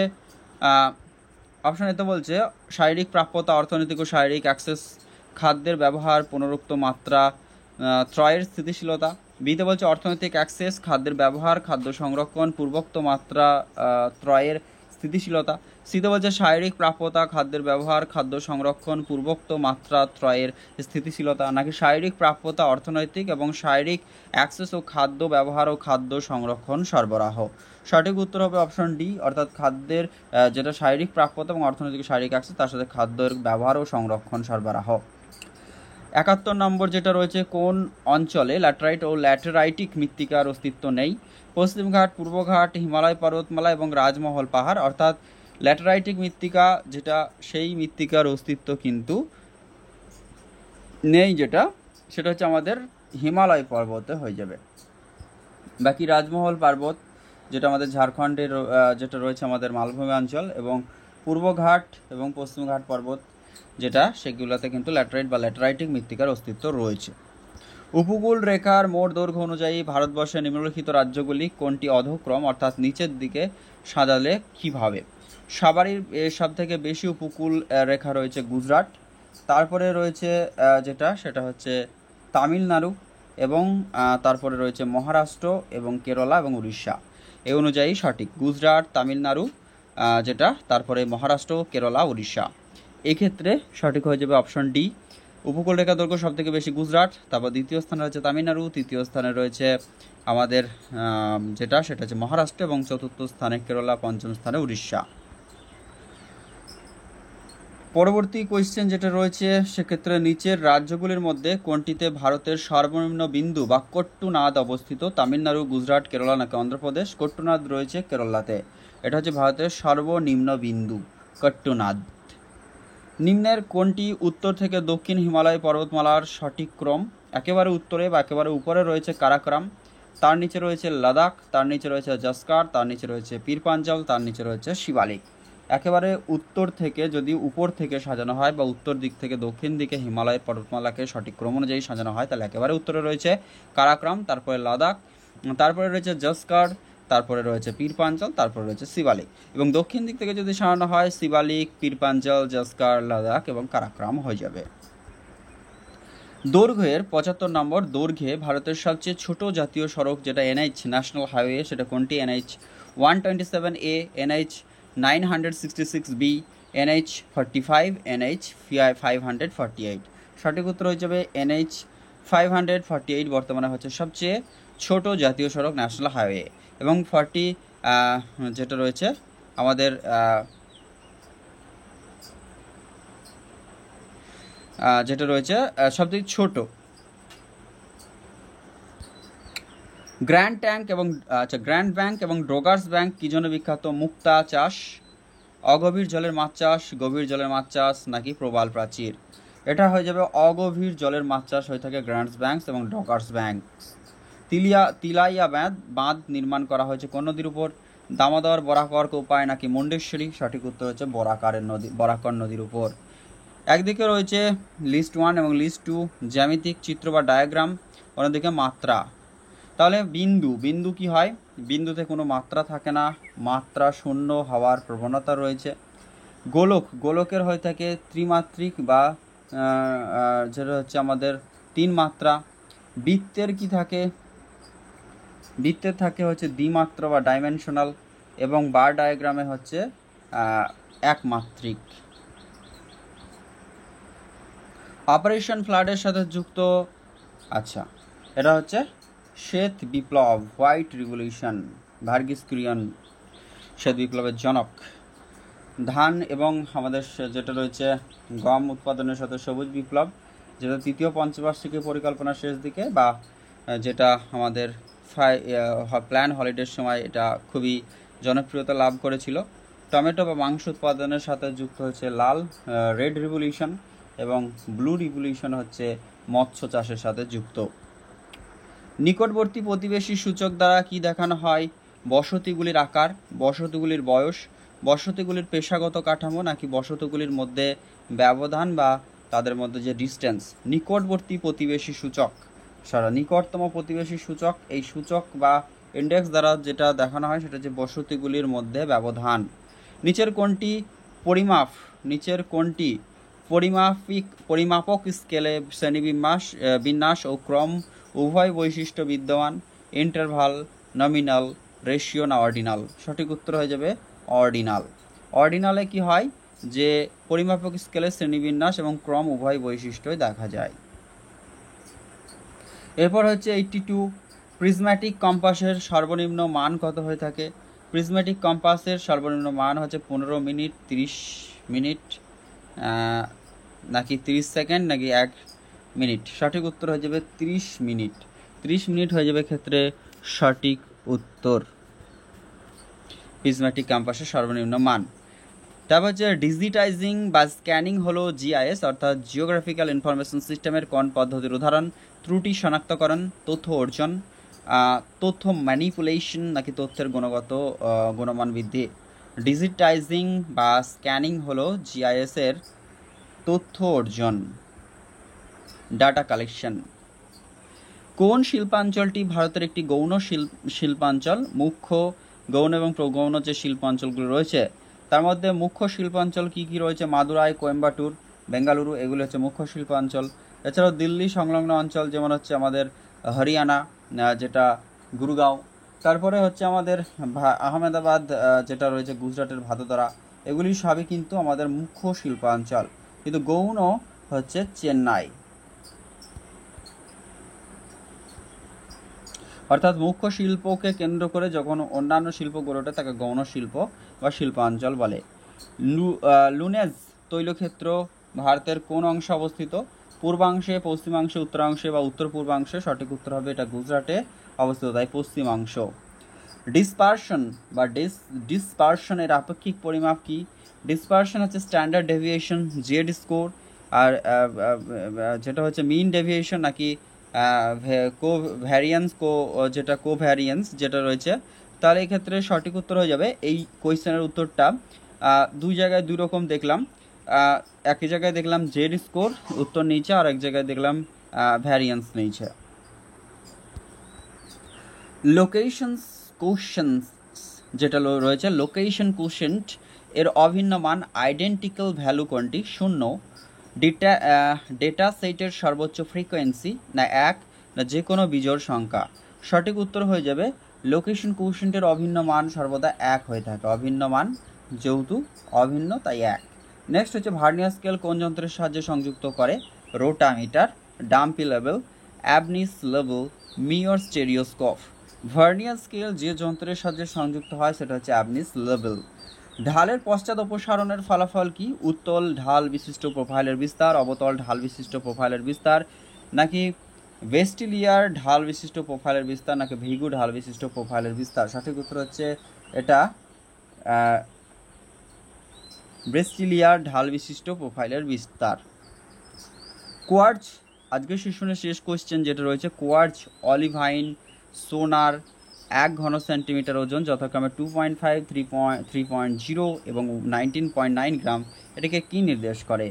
অপশন এতে বলছে শারীরিক প্রাপ্যতা, অর্থনৈতিক ও শারীরিক অ্যাক্সেস, খাদ্যের ব্যবহার, পুনরুক্ত মাত্রা, ত্রয়ের স্থিতিশীলতা। বিতে বলছে অর্থনৈতিক অ্যাক্সেস, খাদ্যের ব্যবহার, খাদ্য সংরক্ষণ, পূর্বোক্ত মাত্রা, ত্রয়ের স্থিতিশীলতা। সিতে বলছে শারীরিক প্রাপ্যতা, খাদ্যের ব্যবহার, খাদ্য সংরক্ষণ, পূর্বোক্ত মাত্রা, ত্রয়ের স্থিতিশীলতা, নাকি শারীরিক প্রাপ্যতা, অর্থনৈতিক এবং শারীরিক অ্যাক্সেস ও খাদ্য ব্যবহার ও খাদ্য সংরক্ষণ সরবরাহ। সঠিক উত্তর হবে অপশন ডি, অর্থাৎ খাদ্যের যেটা শারীরিক প্রাপ্যতা এবং অর্থনৈতিক শারীরিক অ্যাক্সেস, তার সাথে খাদ্যের ব্যবহার ও সংরক্ষণ সরবরাহ। 71 নম্বর যেটা রয়েছে, কোন অঞ্চলে ল্যাটেরাইট ও ল্যাটেরাইটিক মৃত্তিকার অস্তিত্ব নেই? পশ্চিমঘাট, পূর্বঘাট, হিমালয় পর্বতমালা এবং রাজমহল পাহাড়। অর্থাৎ ল্যাটেরাইটিক মৃত্তিকা যেটা সেই মৃত্তিকার অস্তিত্ব কিন্তু নেই, সেটা হচ্ছে আমাদের হিমালয় পর্বতে হয়ে যাবে। বাকি রাজমহল পর্বত যেটা আমাদের ঝাড়খণ্ডের যেটা রয়েছে আমাদের মালভূমি অঞ্চল, এবং পূর্বঘাট এবং পশ্চিমঘাট পর্বত যেটা সেগুলোতে কিন্তু ল্যাটেরাইট বা ল্যাটেরাইটিক মৃত্তিকার অস্তিত্ব রয়েছে। উপকূল রেখার মোট দৈর্ঘ্য অনুযায়ী ভারতবর্ষের নিম্নলিখিত রাজ্যগুলি কোনটি অধক্রম অর্থাৎ নিচের দিকে সাজালে কিভাবে? সবারই সব থেকে বেশি উপকূল রেখা রয়েছে গুজরাট, তারপরে রয়েছে সেটা হচ্ছে তামিলনাড়ু, এবং তারপরে রয়েছে মহারাষ্ট্র এবং কেরালা এবং উড়িষ্যা। এই অনুযায়ী সঠিক গুজরাট, তামিলনাড়ু, তারপরে মহারাষ্ট্র, কেরালা, উড়িষ্যা। এক্ষেত্রে সঠিক হয়ে যাবে অপশন ডি, উপকূল রেখা দৈর্ঘ্য সব থেকে বেশি গুজরাট, তারপর দ্বিতীয় স্থানে রয়েছে তামিলনাড়ু, তৃতীয় স্থানে রয়েছে আমাদের সেটা হচ্ছে মহারাষ্ট্র, এবং চতুর্থ স্থানে কেরালা, পঞ্চম স্থানে উড়িষ্যা। পরবর্তী কোয়েশ্চেন যেটা রয়েছে, সেক্ষেত্রে নিচের রাজ্যগুলির মধ্যে কোনটিতে ভারতের সর্বনিম্ন বিন্দু বা কট্টুনাদ অবস্থিত? তামিলনাড়ু, গুজরাট, কেরালা নাকি অন্ধ্রপ্রদেশ? কট্টুনাদ রয়েছে কেরালাতে। এটা হচ্ছে ভারতের সর্বনিম্ন বিন্দু কট্টুনাদ। নিম্নের কোনটি উত্তর থেকে দক্ষিণ হিমালয় পর্বতমালার সঠিক ক্রম? একেবারে উত্তরে বা একেবারে উপরে রয়েছে কারাকরাম, তার নিচে রয়েছে লাদাখ, তার নিচে রয়েছে জসকার, তার নিচে রয়েছে পীরপাঞ্জল, তার নিচে রয়েছে শিবালিক। একেবারে উত্তর থেকে যদি উপর থেকে সাজানো হয় বা উত্তর দিক থেকে দক্ষিণ দিকে হিমালয় পর্বতমালাকে সঠিক ক্রম অনুযায়ী সাজানো হয়, তাহলে একেবারে উত্তরে রয়েছে কারাকরাম, তারপরে লাদাখ, তারপরে রয়েছে জসকার, তারপরে রয়েছে পীরপাঞ্জল, তারপরে রয়েছে শিবালিক। এবং দক্ষিণ দিক থেকে যদি সাজানো হয় শিবালিক, পীরপাঞ্জল, জসকার, লাদাখ এবং কারাকরাম হয়ে যাবে। দৈর্ঘ্যের 75 নম্বর, দৈর্ঘ্যে ভারতের সবচেয়ে ছোট জাতীয় সড়ক যেটা NH ন্যাশনাল হাইওয়ে, সেটা কোনটি? NH 127A, NH 966B, NH 45, NH 548। সঠিক উত্তর হয়ে যাবে NH 548 বর্তমানে হচ্ছে সবচেয়ে ছোট জাতীয় সড়ক ন্যাশনাল হাইওয়ে, এবং 40 যেটা রয়েছে আমাদের যেটা রয়েছে সবথেকে ছোট। গ্র্যান্ড ব্যাংক এবং ড্রোগার্স ব্যাংক কি জন্য বিখ্যাত? মুক্তা চাষ, অগভীর জলের মাছ চাষ, গভীর জলের মাছ চাষ নাকি প্রবাল প্রাচীর? এটা হয়ে যাবে অগভীর জলের মাছ চাষ হয়ে থাকে গ্র্যান্ড ব্যাংক এবং ড্রোগার্স ব্যাংক। তিলাইয়া বাঁধ নির্মাণ করা হয়েছে কোন নদীর উপর? দামোদর, বরাকর, কোপাই নাকি মুন্ডেশ্বরী? সঠিক উত্তর হচ্ছে বরাকর নদীর উপর। একদিকে রয়েছে লিস্ট 1 এবং লিস্ট 2 জ্যামিতিক চিত্র বা ডায়াগ্রাম, অন্যদিকে মাত্রা। তাহলে বিন্দু কি হয়? বিন্দুতে কোনো মাত্রা থাকে না, মাত্রা শূন্য হওয়ার প্রবণতা রয়েছে। গোলকের হয়ে থাকে ত্রিমাত্রিক বা যেটা হচ্ছে আমাদের 3 মাত্রা। বৃত্তের কি থাকে? বৃত্তের থাকে হচ্ছে দ্বিমাত্রা বা ডাইমেনশনাল, এবং বার ডায়াগ্রামে হচ্ছে একমাত্রিক। অপারেশন ফ্লাডের সাথে যুক্ত, এটা হচ্ছে শ্বেত বিপ্লব, হোয়াইট রিভলিউশন, ভার্গিস কুরিয়ন শ্বেত বিপ্লবের জনক। ধান এবং আমাদের যেটা রয়েছে গম উৎপাদনের সাথে সবুজ বিপ্লব, যেটা তৃতীয় পঞ্চবার্ষিকী পরিকল্পনার শেষ দিকে, বা যেটা আমাদের প্ল্যান হলিডের সময় এটা খুবই জনপ্রিয়তা লাভ করেছিল। টমেটো বা মাংস উৎপাদনের সাথে যুক্ত হচ্ছে লাল রেড রিভলিউশন, এবং ব্লু রিভলিউশন হচ্ছে মৎস্য চাষের সাথে যুক্ত। নিকটবর্তী প্রতিবেশী সূচক দ্বারা কি দেখানো হয়? বসতিগুলির আকার, বসতিগুলির বয়স, বসতিগুলির পেশাগত কাঠামো, নাকি বসতিগুলির মধ্যে ব্যবধান বা তাদের মধ্যে যে ডিস্টেন্স। নিকটবর্তী প্রতিবেশী সূচক, নিকটতম প্রতিবেশী সূচক, এই সূচক বা ইন্ডেক্স দ্বারা যেটা দেখানো হয় সেটা হচ্ছে বসতিগুলির মধ্যে ব্যবধান। নিচের কোনটি পরিমাপক স্কেলে শ্রেণীবিন্যাস বিন্যাস ও ক্রম উভয় বৈশিষ্ট্য বিদ্যমান? ইন্টারভাল, নমিনাল, রেশিও না অর্ডিনাল? সঠিক উত্তর হয়ে যাবে অর্ডিনাল। অর্ডিনালে কি হয় যে পরিমাপক স্কেলে শ্রেণীবিন্যাস এবং ক্রম উভয় বৈশিষ্ট্যই দেখা যায়। এরপর হচ্ছে 82, প্রিজম্যাটিক কম্পাসের সর্বনিম্ন মান কত হয়ে থাকে? প্রিজম্যাটিক কম্পাসের সর্বনিম্ন মান হচ্ছে 15 মিনিট, 30 মিনিট, নাকি 30 সেকেন্ড, নাকি 1 মিনিট? সঠিক উত্তর হয়ে যাবে 30 মিনিট। 30 মিনিট হয়ে যাবে ক্ষেত্রে সঠিক উত্তর, প্রিজম্যাটিক কম্পাসের সর্বনিম্ন মান। তারপর হচ্ছে ডিজিটাইজিং বা স্ক্যানিং হলো জিআইএস অর্থাৎ জিওগ্রাফিক্যাল ইনফরমেশন সিস্টেমের কোন পদ্ধতির উদাহরণ? ত্রুটি শনাক্তকরণ, তথ্য অর্জন, তথ্য ম্যানিপুলেশন, নাকি তথ্যের গুণমান বৃদ্ধি? ডিজিটাইজিং বা স্ক্যানিং হলো জিআইএস এর তথ্য অর্জন, ডাটা কালেকশন। কোন শিল্পাঞ্চলটি ভারতের একটি গৌণ শিল্পাঞ্চল? মুখ্য, গৌণ এবং প্রগৌণ যে শিল্পাঞ্চলগুলো রয়েছে তার মধ্যে মুখ্য শিল্পাঞ্চল কি কি রয়েছে? মাদুরাই, কোয়েম্বাটুর, বেঙ্গালুরু, এগুলো হচ্ছে মুখ্য শিল্পাঞ্চল। এছাড়াও দিল্লি সংলগ্ন অঞ্চল যেমন হচ্ছে আমাদের হরিয়ানা, যেটা গুরগাঁও, তারপরে হচ্ছে আমাদের আহমেদাবাদ, যেটা রয়েছে গুজরাটের ভাদোদরা, এগুলি সবই কিন্তু আমাদের মুখ্য শিল্পাঞ্চল। কিন্তু গৌণ হচ্ছে চেন্নাই। অর্থাৎ মুখ্য শিল্পকে কেন্দ্র করে যখন অন্যান্য শিল্প গড়ে ওঠে তাকে গৌণ শিল্প বা শিল্পাঞ্চল বলে। লুনেজ তৈলক্ষেত্র ভারতের কোন অংশে অবস্থিত? পূর্বাংশে, পশ্চিমাংশে, উত্তরাংশে বা উত্তর পূর্বাংশে? সঠিক উত্তর হবে এটা গুজরাটে অবস্থিত, তাই পশ্চিমাংশ। ডিসপারশন বা ডিসপারশনের আপেক্ষিক পরিমাপ কি? ডিসপারশন হচ্ছে স্ট্যান্ডার্ড ডেভিয়েশন, জেড স্কোর, আর যেটা হচ্ছে মিন ডেভিয়েশন, নাকি কোভ্যারিয়েন্স যেটা রয়েছে। তাহলে এই ক্ষেত্রে সঠিক উত্তর হয়ে যাবে, এই কোয়েশ্চেনের উত্তরটা দুই জায়গায় দুই রকম দেখলাম। একই জায়গায় দেখলাম জেড স্কোর উত্তর নিচে, আর এক জায়গায় দেখলাম ভ্যারিয়েন্স নিচে। লোকেশন কোশ্চেন্ট যেটা রয়েছে, লোকেশন কোশ্চেন্ট এর অভিন্ন মান আইডেন্টিক্যাল ভ্যালু কোনটি? 0, ডেটা সেটের সর্বোচ্চ ফ্রিকোয়েন্সি, না 1, না যে কোনো বিজোড় সংখ্যা? সঠিক উত্তর হয়ে যাবে লোকেশন কোশ্চেন্টের অভিন্ন মান সর্বদা 1 হয়ে থাকে। অভিন্ন মান যেহেতু অভিন্ন তাই 1। নেক্সট হচ্ছে ভার্নিয়ার স্কেল কোন যন্ত্রের সাহায্যে সংযুক্ত করে? Rotameter, dumpy level, Abney's level, mirror stereoscope. Vernier scale যে যন্ত্রের সাহায্যে সংযুক্ত হয় সেটা হচ্ছে অ্যাবনিস লেভেল। ঢালের পশ্চাৎ অপসারণের ফলাফল কি? উত্তল ঢাল বিশিষ্ট প্রোফাইলের বিস্তার, অবতল ঢাল বিশিষ্ট প্রোফাইলের বিস্তার, নাকি ভেস্টিলিয়ার ঢাল বিশিষ্ট প্রোফাইলের বিস্তার, নাকি ভিগু ঢাল বিশিষ্ট প্রোফাইলের বিস্তার? সঠিক উত্তর হচ্ছে এটা ভেস্টিলিয়ার ঢাল বিশিষ্ট প্রোফাইলের বিস্তার। কোয়ার্জ, আজকের সেশনের শেষ কোয়েশ্চেন যেটা রয়েছে, কোয়ার্জ, অলিভাইন, সোনার 1 ঘন সেন্টিমিটার ওজন যথাক্রমে 2.5, 3.0 এবং 19.9 গ্রাম, এটাকে কি নির্দেশ করে?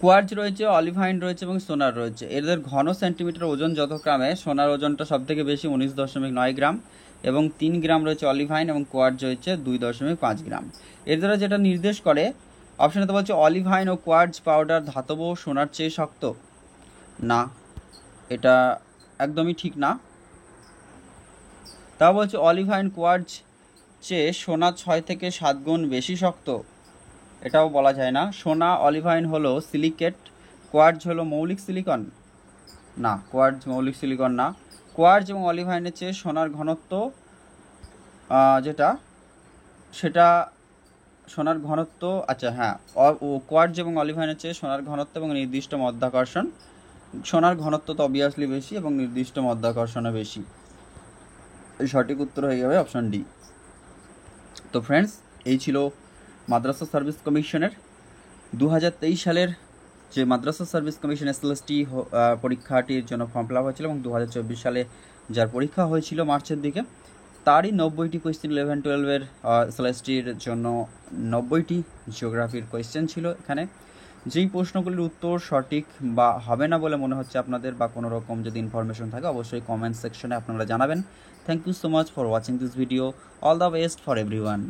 কোয়ার্জ রয়েছে, অলিভাইন রয়েছে এবং সোনার রয়েছে। এদের ঘন সেন্টিমিটার ওজন যথাক্রমে সোনার ওজনটা সব থেকে বেশি 19.9 গ্রাম, এবং 3 গ্রাম রয়েছে অলিভাইন, এবং কোয়ার্জ রয়েছে 2.5 গ্রাম। এর দ্বারা যেটা নির্দেশ করে, অপশানে তো বলছে অলিভাইন ও কোয়ার্জ পাউডার ধাতব সোনার চেয়ে শক্ত। না, এটা একদমই ঠিক না। তা বলছে অলিভাইন কোয়ার্জ চেয়ে সোনা 6 থেকে 7 গুণ বেশি শক্ত, এটাও বলা যায় না। সোনা অলিভাইন হলো সিলিকেট, কোয়ার্জ হলো মৌলিক সিলিকন। না, কোয়ার্জ মৌলিক সিলিকন না। কোয়ার্জ এবং অলিভাইনের চেয়ে সোনার ঘনত্ব সেটা সোনার ঘনত্ব, আচ্ছা হ্যাঁ, কোয়ার্জ এবং অলিভাইনের চেয়ে সোনার ঘনত্ব এবং নির্দিষ্ট মধ্যাকর্ষণ, সোনার ঘনত্ব তো অবভিয়াসলি বেশি এবং নির্দিষ্ট মধ্যাকর্ষণও বেশি। সঠিক উত্তর হয়ে যাবে অপশন ডি, 2.5 গুণ। তো ফ্রেন্ডস, এই ছিল মাদ্রাসা সার্ভিস কমিশনের 2023 সালের যে মাদ্রাসা সার্ভিস কমিশন এসএলএসটি পরীক্ষাটির জন্য ফর্ম ফিল আপ হয়েছিল এবং 2024 সালে যার পরীক্ষা হয়েছিল মার্চের দিকে, তারই 90টি কোয়েশ্চেন 11-12-এর এসএলএসটির জন্য 90টি জিওগ্রাফির কোয়েশ্চেন ছিল এখানে। যেই প্রশ্নগুলির উত্তর সঠিক বা হবে না বলে মনে হচ্ছে আপনাদের, বা কোনো রকম যদি ইনফরমেশন থাকে, অবশ্যই কমেন্ট সেকশনে আপনারা জানাবেন। Thank you so much for watching this video. All the best for everyone.